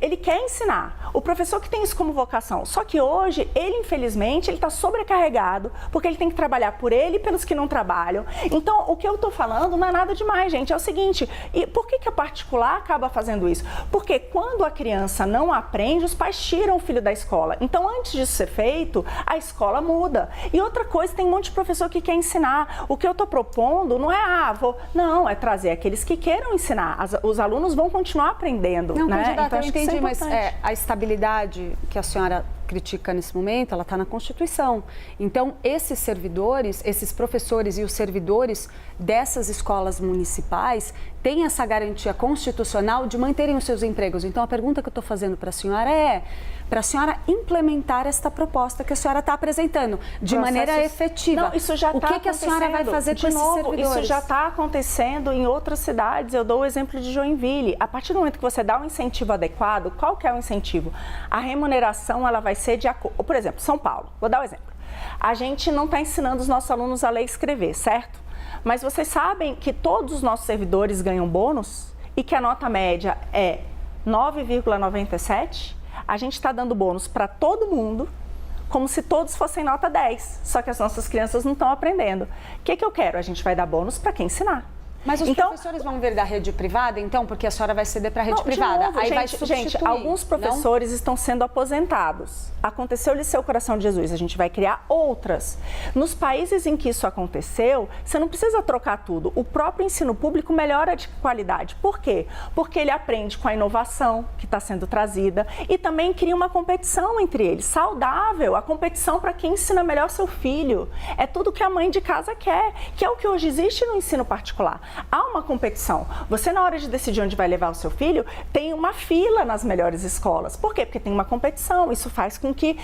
ele quer ensinar. O professor que tem isso como vocação, só que hoje, ele infelizmente, ele está sobrecarregado, porque ele tem que trabalhar por ele e pelos que não trabalham. Então, o que eu estou falando não é nada demais, gente, é o seguinte, e por que a particular acaba fazendo isso? Porque quando a criança não aprende, os pais tiram o filho da escola. Então, antes disso ser feito, a escola muda. E outra coisa, tem um monte de professor que quer ensinar. O que eu estou propondo não é, não, é trazer aqueles que queiram ensinar. Os alunos vão continuar aprendendo. Não, né? candidata, Então, eu entendi, mas a estabilidade que a senhora critica nesse momento, ela está na Constituição. Então, esses servidores, esses professores e os servidores dessas escolas municipais têm essa garantia constitucional de manterem os seus empregos. Então, a pergunta que eu estou fazendo para a senhora é para a senhora implementar esta proposta que a senhora está apresentando de maneira efetiva. Não, isso já está acontecendo. O que a senhora vai fazer com esses servidores? Isso já está acontecendo em outras cidades. Eu dou o exemplo de Joinville. A partir do momento que você dá um incentivo adequado, qual que é o incentivo? A remuneração, ela vai ser de acordo... Por exemplo, São Paulo. Vou dar um exemplo. A gente não está ensinando os nossos alunos a ler e escrever, certo? Mas vocês sabem que todos os nossos servidores ganham bônus e que a nota média é 9,97? A gente está dando bônus para todo mundo, como se todos fossem nota 10, só que as nossas crianças não estão aprendendo. O que eu quero? A gente vai dar bônus para quem ensinar. Mas os professores vão vir da rede privada, então? Porque a senhora vai ceder para a rede privada. Novo, aí gente, vai substituir. Gente, alguns professores estão sendo aposentados. Aconteceu Liceu Coração de Jesus, a gente vai criar outras. Nos países em que isso aconteceu, você não precisa trocar tudo. O próprio ensino público melhora de qualidade. Por quê? Porque ele aprende com a inovação que está sendo trazida e também cria uma competição entre eles, saudável. A competição para quem ensina melhor seu filho. É tudo que a mãe de casa quer, que é o que hoje existe no ensino particular. Há uma competição. Você, na hora de decidir onde vai levar o seu filho, tem uma fila nas melhores escolas. Por quê? Porque tem uma competição. Isso faz com que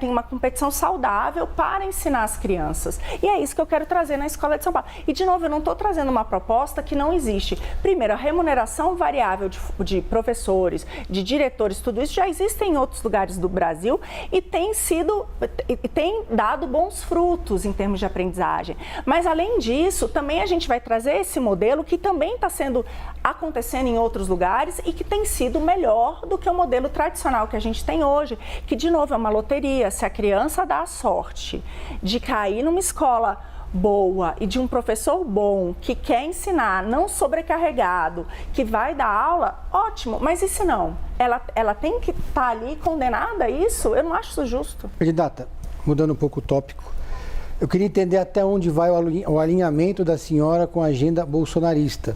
tenha uma competição saudável para ensinar as crianças. E é isso que eu quero trazer na Escola de São Paulo. E, de novo, eu não estou trazendo uma proposta que não existe. Primeiro, a remuneração variável de professores, de diretores, tudo isso já existe em outros lugares do Brasil e tem dado bons frutos em termos de aprendizagem. Mas, além disso, também a gente vai trazer esse modelo que também está acontecendo em outros lugares e que tem sido melhor do que o modelo tradicional que a gente tem hoje, que, de novo, é uma loteria. Se a criança dá a sorte de cair numa escola boa e de um professor bom, que quer ensinar, não sobrecarregado, que vai dar aula, ótimo. Mas e se não? Ela tem que estar ali condenada a isso? Eu não acho isso justo. Candidata, mudando um pouco o tópico, eu queria entender até onde vai o alinhamento da senhora com a agenda bolsonarista.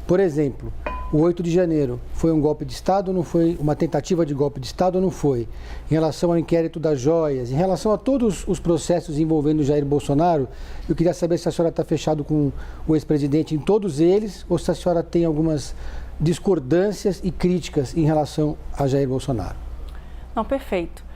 Por exemplo, o 8 de janeiro foi um golpe de Estado ou não foi? Uma tentativa de golpe de Estado ou não foi? Em relação ao inquérito das joias, em relação a todos os processos envolvendo Jair Bolsonaro, eu queria saber se a senhora está fechada com o ex-presidente em todos eles ou se a senhora tem algumas discordâncias e críticas em relação a Jair Bolsonaro. Não, perfeito.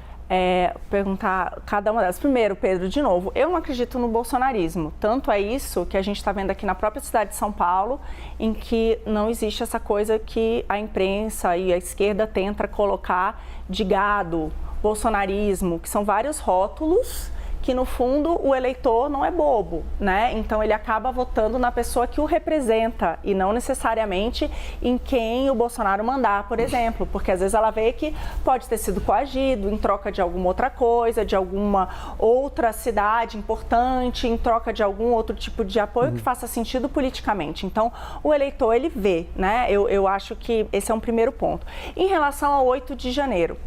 Perguntar cada uma delas. Primeiro, Pedro, de novo, eu não acredito no bolsonarismo. Tanto é isso que a gente está vendo aqui na própria cidade de São Paulo, em que não existe essa coisa que a imprensa e a esquerda tenta colocar de gado, bolsonarismo, que são vários rótulos que, no fundo, o eleitor não é bobo, né? Então, ele acaba votando na pessoa que o representa e não necessariamente em quem o Bolsonaro mandar, por exemplo, porque às vezes ela vê que pode ter sido coagido em troca de alguma outra coisa, de alguma outra cidade importante, em troca de algum outro tipo de apoio que faça sentido politicamente. Então, o eleitor, ele vê, né? Eu acho que esse é um primeiro ponto. Em relação ao 8 de janeiro,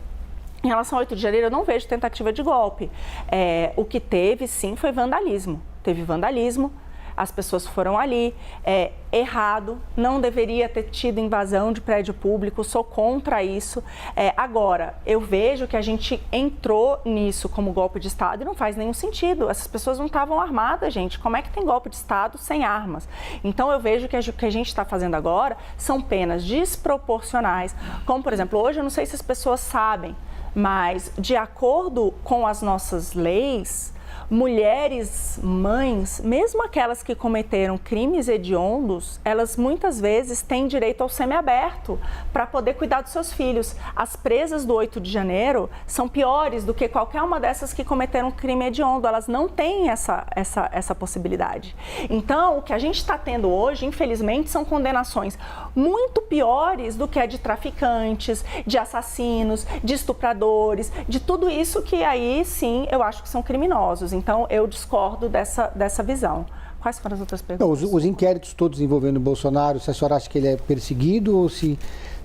em relação ao 8 de janeiro, eu não vejo tentativa de golpe. O que teve, sim, foi vandalismo. Teve vandalismo, as pessoas foram ali, errado, não deveria ter tido invasão de prédio público, sou contra isso. Agora, eu vejo que a gente entrou nisso como golpe de Estado e não faz nenhum sentido. Essas pessoas não estavam armadas, gente. Como é que tem golpe de Estado sem armas? Então, eu vejo que o que a gente está fazendo agora são penas desproporcionais. Como, por exemplo, hoje, eu não sei se as pessoas sabem, mas, de acordo com as nossas leis, mulheres, mães, mesmo aquelas que cometeram crimes hediondos, elas muitas vezes têm direito ao semiaberto para poder cuidar dos seus filhos. As presas do 8 de janeiro são piores do que qualquer uma dessas que cometeram crime hediondo. Elas não têm essa possibilidade. Então, o que a gente está tendo hoje, infelizmente, são condenações muito piores do que a de traficantes, de assassinos, de estupradores, de tudo isso que aí, sim, eu acho que são criminosos. Então, eu discordo dessa visão. Quais foram as outras perguntas? Não, os inquéritos todos envolvendo o Bolsonaro, se a senhora acha que ele é perseguido ou se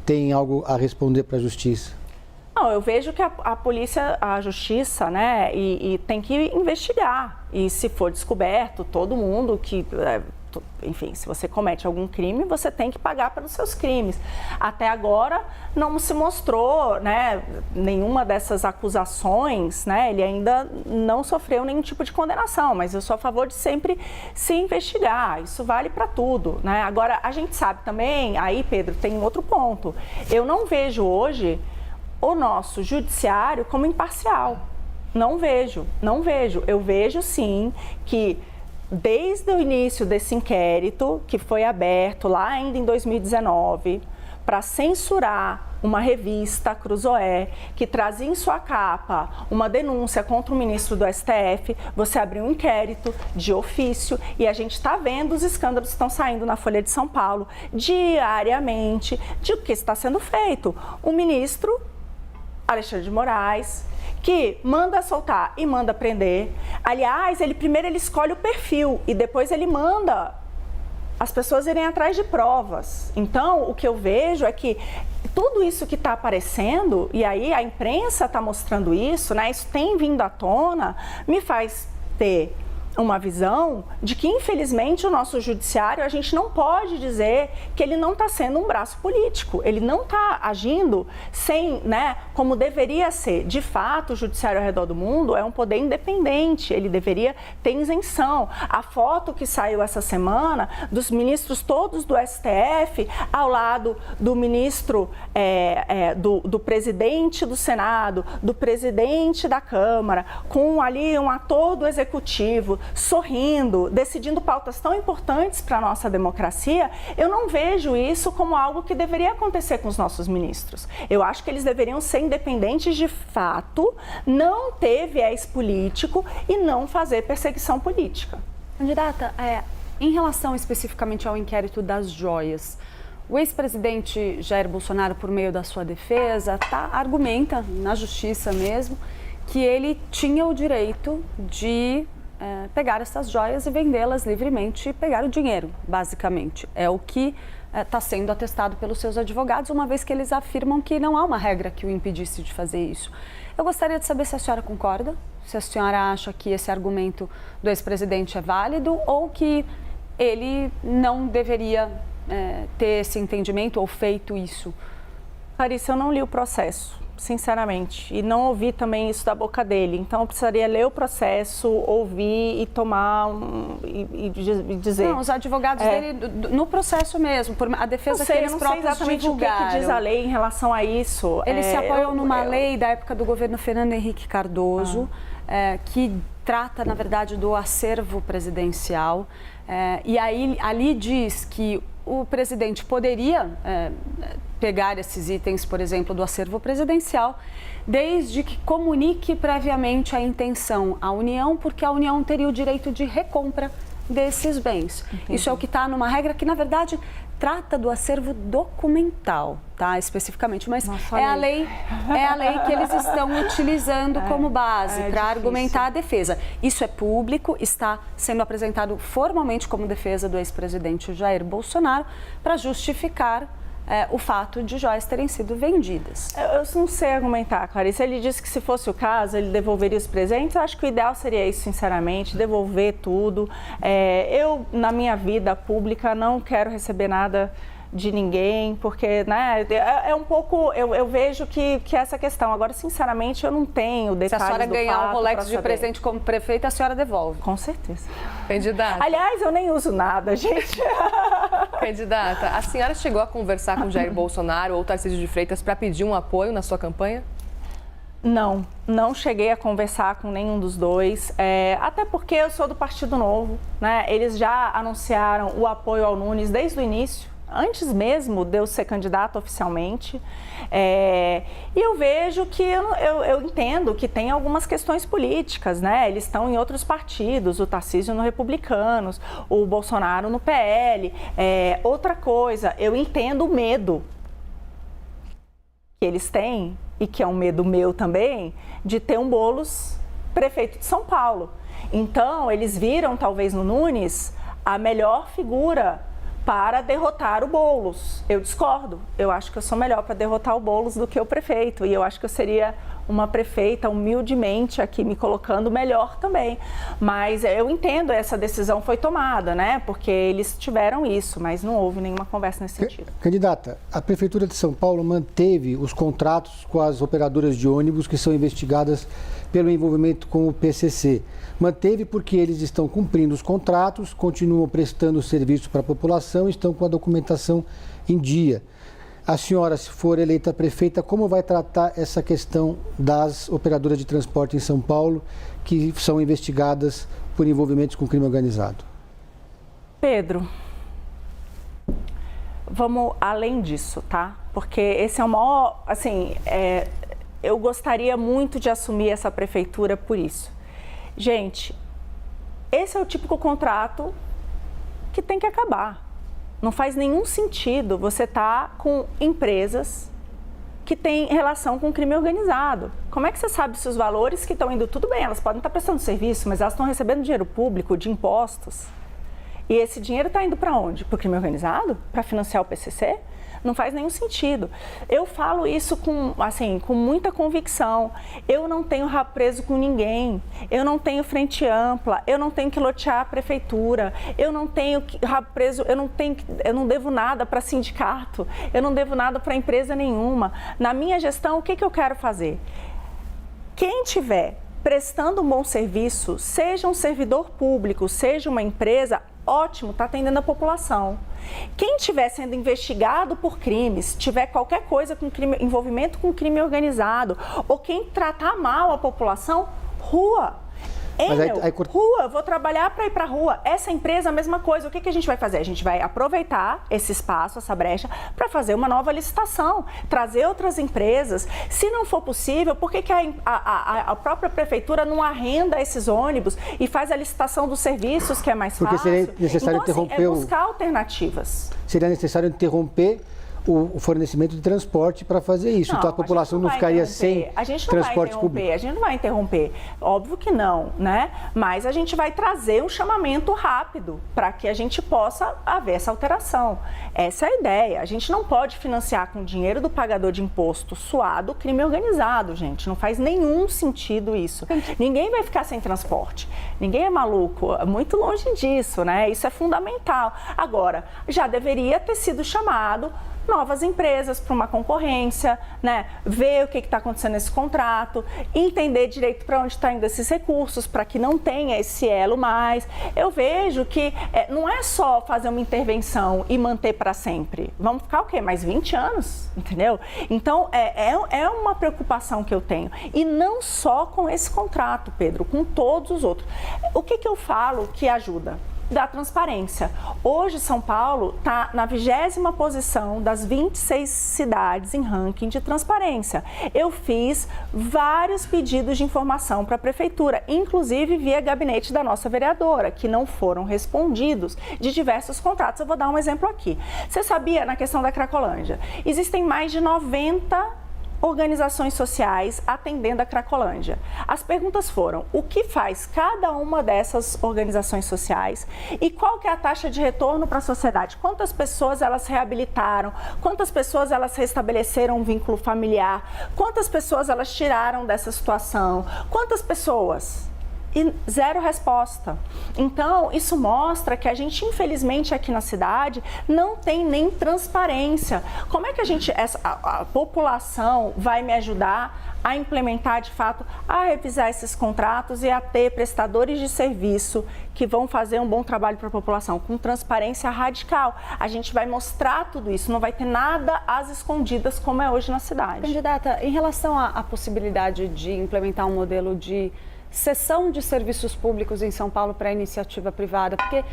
tem algo a responder para a justiça? Não, eu vejo que a polícia, a justiça, né, e tem que investigar. E se for descoberto, todo mundo que... Enfim, se você comete algum crime, você tem que pagar pelos seus crimes. Até agora, não se mostrou, né, nenhuma dessas acusações, né, ele ainda não sofreu nenhum tipo de condenação, mas eu sou a favor de sempre se investigar, isso vale para tudo, né? Agora, a gente sabe também, aí, Pedro, tem um outro ponto, eu não vejo hoje o nosso judiciário como imparcial, não vejo, eu vejo sim que desde o início desse inquérito, que foi aberto lá ainda em 2019, para censurar uma revista, Cruzoé, que trazia em sua capa uma denúncia contra o ministro do STF, você abriu um inquérito de ofício e a gente está vendo os escândalos que estão saindo na Folha de São Paulo diariamente de o que está sendo feito. O ministro Alexandre de Moraes, que manda soltar e manda prender. Aliás, primeiro ele escolhe o perfil e depois ele manda as pessoas irem atrás de provas. Então, o que eu vejo é que tudo isso que está aparecendo, e aí a imprensa está mostrando isso, né? Isso tem vindo à tona, me faz ter uma visão de que, infelizmente, o nosso judiciário, a gente não pode dizer que ele não está sendo um braço político, ele não está agindo sem, né, como deveria ser. De fato, o judiciário ao redor do mundo é um poder independente, ele deveria ter isenção. A foto que saiu essa semana dos ministros todos do STF, ao lado do ministro, do presidente do Senado, do presidente da Câmara, com ali um ator do Executivo, sorrindo, decidindo pautas tão importantes para a nossa democracia, eu não vejo isso como algo que deveria acontecer com os nossos ministros. Eu acho que eles deveriam ser independentes de fato, não ter viés político e não fazer perseguição política. Candidata, em relação especificamente ao inquérito das joias, o ex-presidente Jair Bolsonaro, por meio da sua defesa, argumenta na justiça mesmo que ele tinha o direito de pegar essas joias e vendê-las livremente e pegar o dinheiro, basicamente. É o que está sendo atestado pelos seus advogados, uma vez que eles afirmam que não há uma regra que o impedisse de fazer isso. Eu gostaria de saber se a senhora concorda, se a senhora acha que esse argumento do ex-presidente é válido ou que ele não deveria ter esse entendimento ou feito isso. Clarice, eu não li o processo, sinceramente, e não ouvi também isso da boca dele. Então, eu precisaria ler o processo, ouvir e tomar e dizer. Não, os advogados dele, no processo mesmo, por a defesa que eles próprios divulgaram. O que diz a lei em relação a isso. Eles se apoiam numa lei da época do governo Fernando Henrique Cardoso, que trata, na verdade, do acervo presidencial. E aí, ali diz que o presidente poderia pegar esses itens, por exemplo, do acervo presidencial, desde que comunique previamente a intenção à União, porque a União teria o direito de recompra desses bens. Entendi. Isso é o que está numa regra que, na verdade, trata do acervo documental, tá? Especificamente, mas é a lei que eles estão utilizando como base para argumentar a defesa. Isso é público, está sendo apresentado formalmente como defesa do ex-presidente Jair Bolsonaro para justificar o fato de joias terem sido vendidas. Eu não sei argumentar, Clarice. Ele disse que se fosse o caso, ele devolveria os presentes. Eu acho que o ideal seria isso, sinceramente, devolver tudo. Eu, na minha vida pública, não quero receber nada de ninguém, porque, né, é um pouco, eu vejo que essa questão. Agora, sinceramente, eu não tenho detalhes do fato. Se a senhora ganhar um Rolex de presente como prefeita, a senhora devolve? Com certeza. Candidata. Aliás, eu nem uso nada, gente. Candidata, a senhora chegou a conversar com Jair Bolsonaro ou Tarcísio de Freitas para pedir um apoio na sua campanha? Não cheguei a conversar com nenhum dos dois, até porque eu sou do Partido Novo, né? Eles já anunciaram o apoio ao Nunes desde o início, antes mesmo de eu ser candidata oficialmente, e eu vejo que, eu entendo que tem algumas questões políticas, né? Eles estão em outros partidos, o Tarcísio no Republicanos, o Bolsonaro no PL. Outra coisa, eu entendo o medo que eles têm, e que é um medo meu também, de ter um Boulos prefeito de São Paulo. Então, eles viram, talvez, no Nunes, a melhor figura para derrotar o Boulos. Eu discordo. Eu acho que eu sou melhor para derrotar o Boulos do que o prefeito. E eu acho que eu seria uma prefeita, humildemente, aqui me colocando melhor também. Mas eu entendo, essa decisão foi tomada, né? Porque eles tiveram isso, mas não houve nenhuma conversa nesse sentido. Candidata, a Prefeitura de São Paulo manteve os contratos com as operadoras de ônibus que são investigadas pelo envolvimento com o PCC. Manteve porque eles estão cumprindo os contratos, continuam prestando serviço para a população e estão com a documentação em dia. A senhora, se for eleita prefeita, como vai tratar essa questão das operadoras de transporte em São Paulo que são investigadas por envolvimentos com crime organizado? Pedro, vamos além disso, tá? Porque esse é o maior, assim, eu gostaria muito de assumir essa prefeitura por isso. Gente, esse é o típico contrato que tem que acabar. Não faz nenhum sentido você estar com empresas que tem relação com o crime organizado. Como é que você sabe se os valores que estão indo, tudo bem, elas podem estar prestando serviço, mas elas estão recebendo dinheiro público de impostos. E esse dinheiro está indo para onde? Para o crime organizado? Para financiar o PCC? Não faz nenhum sentido. Eu falo isso com muita convicção. Eu não tenho rabo preso com ninguém. Eu não tenho frente ampla. Eu não tenho que lotear a prefeitura. Eu não tenho rabo preso. Eu não devo nada para sindicato. Eu não devo nada para empresa nenhuma. Na minha gestão, o que eu quero fazer? Quem tiver prestando um bom serviço, seja um servidor público, seja uma empresa, ótimo, está atendendo a população. Quem estiver sendo investigado por crimes, tiver qualquer coisa com envolvimento com crime organizado, ou quem tratar mal a população, rua. Rua, eu vou trabalhar para ir para a rua. Essa empresa, a mesma coisa. O que a gente vai fazer? A gente vai aproveitar esse espaço, essa brecha, para fazer uma nova licitação, trazer outras empresas. Se não for possível, por que a própria prefeitura não arrenda esses ônibus e faz a licitação dos serviços, que é mais fácil? Porque seria necessário interromper é buscar alternativas. Seria necessário interromper o fornecimento de transporte para fazer isso. Não, então a população não ficaria sem transporte público. A gente não vai interromper. Óbvio que não, né? Mas a gente vai trazer um chamamento rápido para que a gente possa haver essa alteração. Essa é a ideia. A gente não pode financiar com dinheiro do pagador de imposto suado crime organizado, gente. Não faz nenhum sentido isso. Ninguém vai ficar sem transporte. Ninguém é maluco. Muito longe disso, né? Isso é fundamental. Agora, já deveria ter sido chamado novas empresas para uma concorrência, né? Ver o que está acontecendo nesse contrato, entender direito para onde está indo esses recursos, para que não tenha esse elo mais. Eu vejo que não é só fazer uma intervenção e manter para sempre. Vamos ficar o quê? Mais 20 anos, entendeu? Então, é uma preocupação que eu tenho. E não só com esse contrato, Pedro, com todos os outros. O que eu falo que ajuda? Da transparência. Hoje, São Paulo está na 20ª posição das 26 cidades em ranking de transparência. Eu fiz vários pedidos de informação para a prefeitura, inclusive via gabinete da nossa vereadora, que não foram respondidos de diversos contratos. Eu vou dar um exemplo aqui. Você sabia, na questão da Cracolândia, existem mais de 90 organizações sociais atendendo a Cracolândia. As perguntas foram: o que faz cada uma dessas organizações sociais e qual que é a taxa de retorno para a sociedade? Quantas pessoas elas reabilitaram? Quantas pessoas elas restabeleceram um vínculo familiar? Quantas pessoas elas tiraram dessa situação? Quantas pessoas? E zero resposta. Então, isso mostra que a gente, infelizmente, aqui na cidade, não tem nem transparência. Como é que a população vai me ajudar a implementar, de fato, a revisar esses contratos e a ter prestadores de serviço que vão fazer um bom trabalho para a população, com transparência radical? A gente vai mostrar tudo isso, não vai ter nada às escondidas como é hoje na cidade. Candidata, em relação à possibilidade de implementar um modelo de cessão de serviços públicos em São Paulo para a iniciativa privada, porque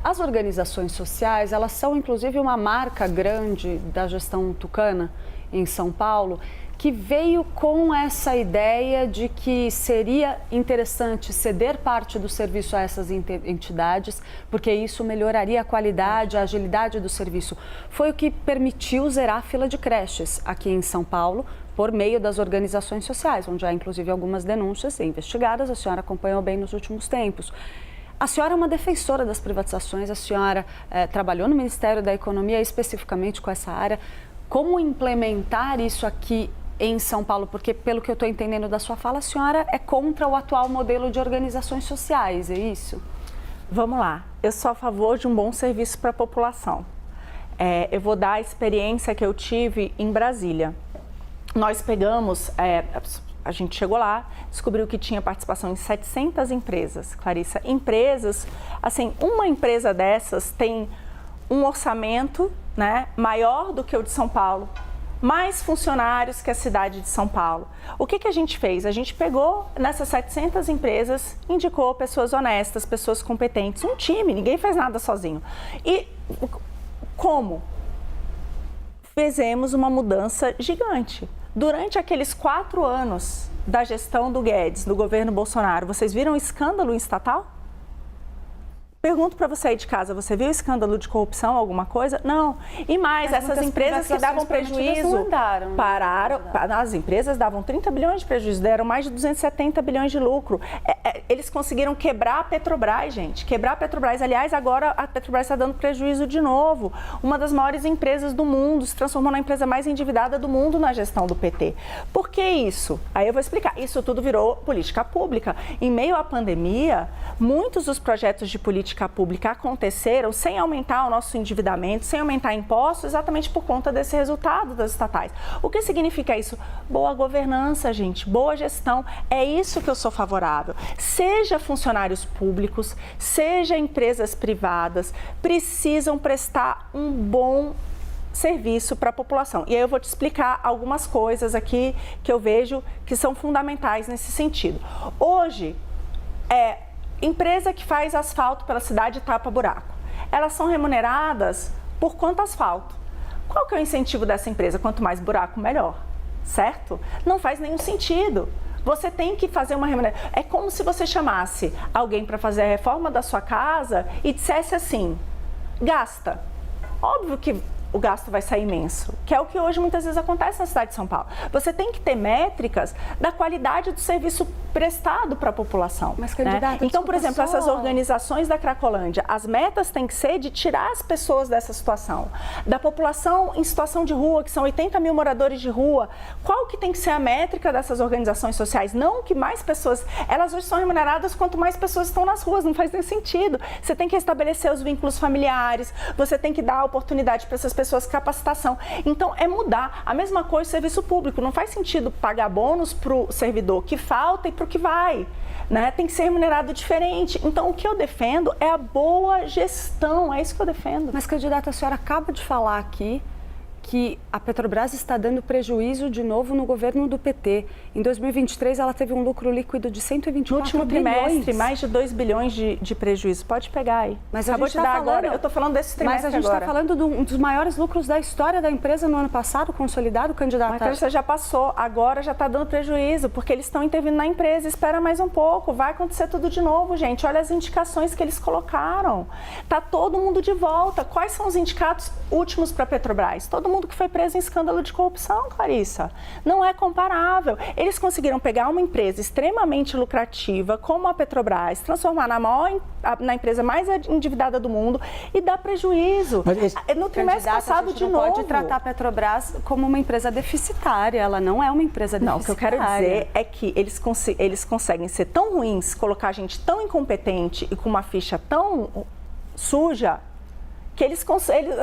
as organizações sociais, elas são inclusive uma marca grande da gestão tucana em São Paulo, que veio com essa ideia de que seria interessante ceder parte do serviço a essas entidades, porque isso melhoraria a qualidade, a agilidade do serviço. Foi o que permitiu zerar a fila de creches aqui em São Paulo, por meio das organizações sociais, onde há inclusive algumas denúncias investigadas, a senhora acompanhou bem nos últimos tempos. A senhora é uma defensora das privatizações, a senhora trabalhou no Ministério da Economia especificamente com essa área. Como implementar isso aqui em São Paulo? Porque, pelo que eu estou entendendo da sua fala, a senhora é contra o atual modelo de organizações sociais, é isso? Vamos lá, eu sou a favor de um bom serviço para a população. Eu vou dar a experiência que eu tive em Brasília. Nós pegamos, a gente chegou lá, descobriu que tinha participação em 700 empresas, Clarissa. Empresas, assim, uma empresa dessas tem um orçamento, né, maior do que o de São Paulo, mais funcionários que a cidade de São Paulo. O que a gente fez? A gente pegou nessas 700 empresas, indicou pessoas honestas, pessoas competentes, um time, ninguém faz nada sozinho. E como? Fizemos uma mudança gigante. Durante aqueles 4 anos da gestão do Guedes, do governo Bolsonaro, vocês viram o escândalo estatal? Pergunto para você aí de casa, você viu escândalo de corrupção, alguma coisa? Não. E mais, mas essas empresas que davam prejuízo andaram, pararam. As empresas davam 30 bilhões de prejuízo, deram mais de 270 bilhões de lucro. Eles conseguiram quebrar a Petrobras, gente. Quebrar a Petrobras. Aliás, agora a Petrobras está dando prejuízo de novo. Uma das maiores empresas do mundo, se transformou na empresa mais endividada do mundo na gestão do PT. Por que isso? Aí eu vou explicar. Isso tudo virou política pública. Em meio à pandemia, muitos dos projetos de política pública aconteceram sem aumentar o nosso endividamento, sem aumentar impostos, exatamente por conta desse resultado das estatais. O que significa isso? Boa governança, gente, boa gestão. É isso que eu sou favorável. Seja funcionários públicos, seja empresas privadas, precisam prestar um bom serviço para a população. E aí eu vou te explicar algumas coisas aqui que eu vejo que são fundamentais nesse sentido. Hoje, empresa que faz asfalto pela cidade tapa buraco, elas são remuneradas por quanto asfalto? Qual que é o incentivo dessa empresa? Quanto mais buraco, melhor, certo? Não faz nenhum sentido. Você tem que fazer uma remuneração. É como se você chamasse alguém para fazer a reforma da sua casa e dissesse assim, gasta. Óbvio que o gasto vai sair imenso, que é o que hoje muitas vezes acontece na cidade de São Paulo. Você tem que ter métricas da qualidade do serviço prestado para a população. Mas, candidata, né? Então, por exemplo, essas organizações da Cracolândia, as metas têm que ser de tirar as pessoas dessa situação. Da população em situação de rua, que são 80 mil moradores de rua, qual que tem que ser a métrica dessas organizações sociais? Não que mais pessoas, elas hoje são remuneradas quanto mais pessoas estão nas ruas, não faz nem sentido. Você tem que estabelecer os vínculos familiares, você tem que dar oportunidade para essas pessoas, capacitação. Então, é mudar. A mesma coisa o serviço público. Não faz sentido pagar bônus para o servidor que falta e para o que vai. Né? Tem que ser remunerado diferente. Então, o que eu defendo é a boa gestão. É isso que eu defendo. Mas, candidata, a senhora acaba de falar aqui que a Petrobras está dando prejuízo de novo no governo do PT. Em 2023, ela teve um lucro líquido de 124 no último bilhões. trimestre, mais de 2 bilhões de prejuízo. Pode pegar aí. Mas acabou de dar agora. Eu estou falando desse trimestre agora. Mas a gente está falando de um dos maiores lucros da história da empresa no ano passado, consolidado, candidata. Mas você já passou, agora já está dando prejuízo, porque eles estão intervindo na empresa. Espera mais um pouco, vai acontecer tudo de novo, gente. Olha as indicações que eles colocaram. Está todo mundo de volta. Quais são os indicados últimos para a Petrobras? Todo mundo que foi preso em escândalo de corrupção, Clarissa. Não é comparável. Eles conseguiram pegar uma empresa extremamente lucrativa, como a Petrobras, transformar na empresa mais endividada do mundo e dar prejuízo. No trimestre passado, de novo. Não pode tratar a Petrobras como uma empresa deficitária. Ela não é uma empresa deficitária. Não, o que eu quero dizer é que eles conseguem ser tão ruins, colocar gente tão incompetente e com uma ficha tão suja, que eles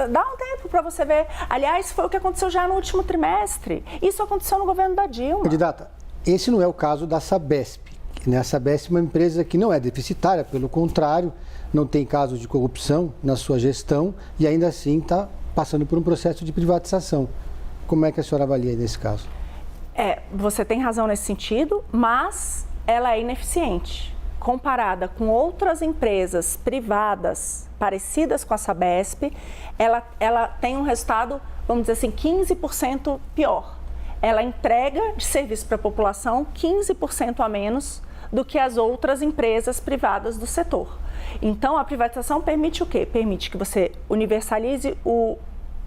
dá um tempo para você ver. Aliás, foi o que aconteceu já no último trimestre. Isso aconteceu no governo da Dilma. Candidata, esse não é o caso da Sabesp. Né? A Sabesp é uma empresa que não é deficitária, pelo contrário, não tem casos de corrupção na sua gestão e ainda assim está passando por um processo de privatização. Como é que a senhora avalia nesse caso? Você tem razão nesse sentido, mas ela é ineficiente. Comparada com outras empresas privadas parecidas com a Sabesp, ela tem um resultado, vamos dizer assim, 15% pior. Ela entrega de serviço para a população 15% a menos do que as outras empresas privadas do setor. Então, a privatização permite o quê? Permite que você universalize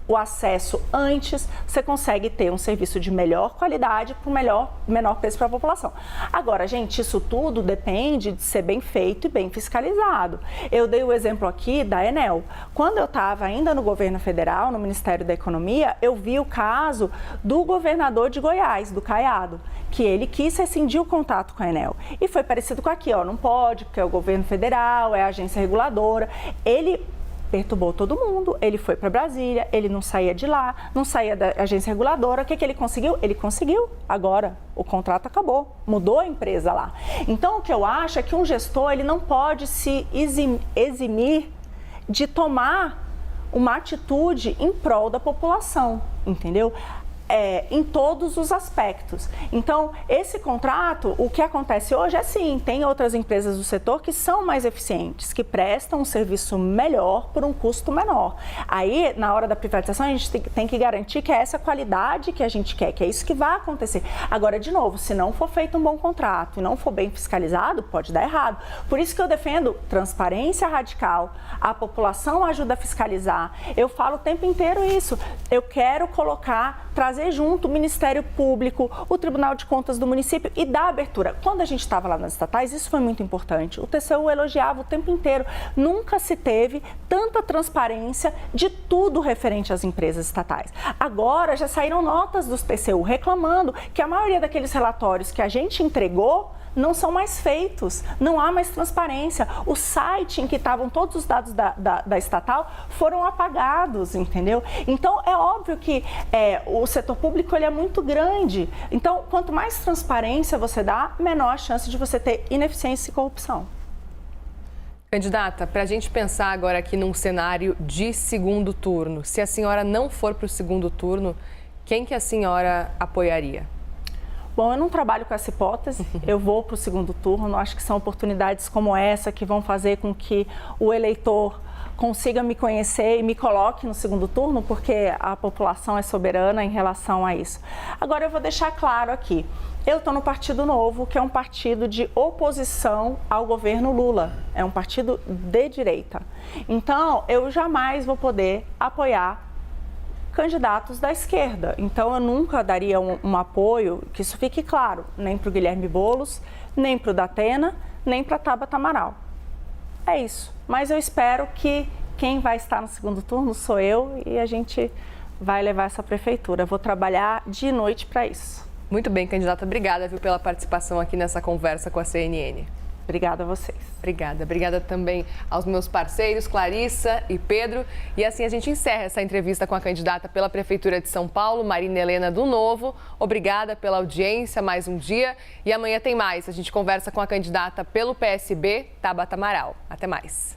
o acesso antes, você consegue ter um serviço de melhor qualidade por menor preço para a população. Agora, gente, isso tudo depende de ser bem feito e bem fiscalizado. Eu dei o exemplo aqui da Enel. Quando eu estava ainda no governo federal, no Ministério da Economia, eu vi o caso do governador de Goiás, do Caiado, que ele quis rescindir o contato com a Enel. E foi parecido com aqui, não pode, porque é o governo federal, é a agência reguladora. Ele perturbou todo mundo, ele foi para Brasília, ele não saía de lá, não saía da agência reguladora. O que ele conseguiu? Ele conseguiu. Agora, o contrato acabou, mudou a empresa lá. Então, o que eu acho é que um gestor, ele não pode se eximir de tomar uma atitude em prol da população, entendeu? em todos os aspectos. Então, esse contrato, o que acontece hoje é sim, tem outras empresas do setor que são mais eficientes, que prestam um serviço melhor por um custo menor. Aí, na hora da privatização, a gente tem que garantir que é essa qualidade que a gente quer, que é isso que vai acontecer. Agora, de novo, se não for feito um bom contrato e não for bem fiscalizado, pode dar errado. Por isso que eu defendo transparência radical, a população ajuda a fiscalizar. Eu falo o tempo inteiro isso. Eu quero trazer junto o Ministério Público, o Tribunal de Contas do município e dar abertura. Quando a gente estava lá nas estatais, isso foi muito importante. O TCU elogiava o tempo inteiro. Nunca se teve tanta transparência de tudo referente às empresas estatais. Agora já saíram notas dos TCU reclamando que a maioria daqueles relatórios que a gente entregou não são mais feitos, não há mais transparência. O site em que estavam todos os dados da estatal foram apagados, entendeu? Então, é óbvio que o setor público ele é muito grande. Então, quanto mais transparência você dá, menor a chance de você ter ineficiência e corrupção. Candidata, para a gente pensar agora aqui num cenário de segundo turno, se a senhora não for para o segundo turno, quem que a senhora apoiaria? Bom, eu não trabalho com essa hipótese, eu vou para o segundo turno, acho que são oportunidades como essa que vão fazer com que o eleitor consiga me conhecer e me coloque no segundo turno, porque a população é soberana em relação a isso. Agora eu vou deixar claro aqui, eu estou no Partido Novo, que é um partido de oposição ao governo Lula, é um partido de direita. Então, eu jamais vou poder apoiar candidatos da esquerda. Então, eu nunca daria um apoio, que isso fique claro, nem para o Guilherme Boulos, nem para o Datena, nem para a Tabata Amaral. É isso. Mas eu espero que quem vai estar no segundo turno sou eu e a gente vai levar essa prefeitura. Vou trabalhar de noite para isso. Muito bem, candidata. Obrigada, pela participação aqui nessa conversa com a CNN. Obrigada a vocês. Obrigada. Obrigada também aos meus parceiros, Clarissa e Pedro. E assim a gente encerra essa entrevista com a candidata pela Prefeitura de São Paulo, Marina Helena do Novo. Obrigada pela audiência, mais um dia. E amanhã tem mais. A gente conversa com a candidata pelo PSB, Tabata Amaral. Até mais.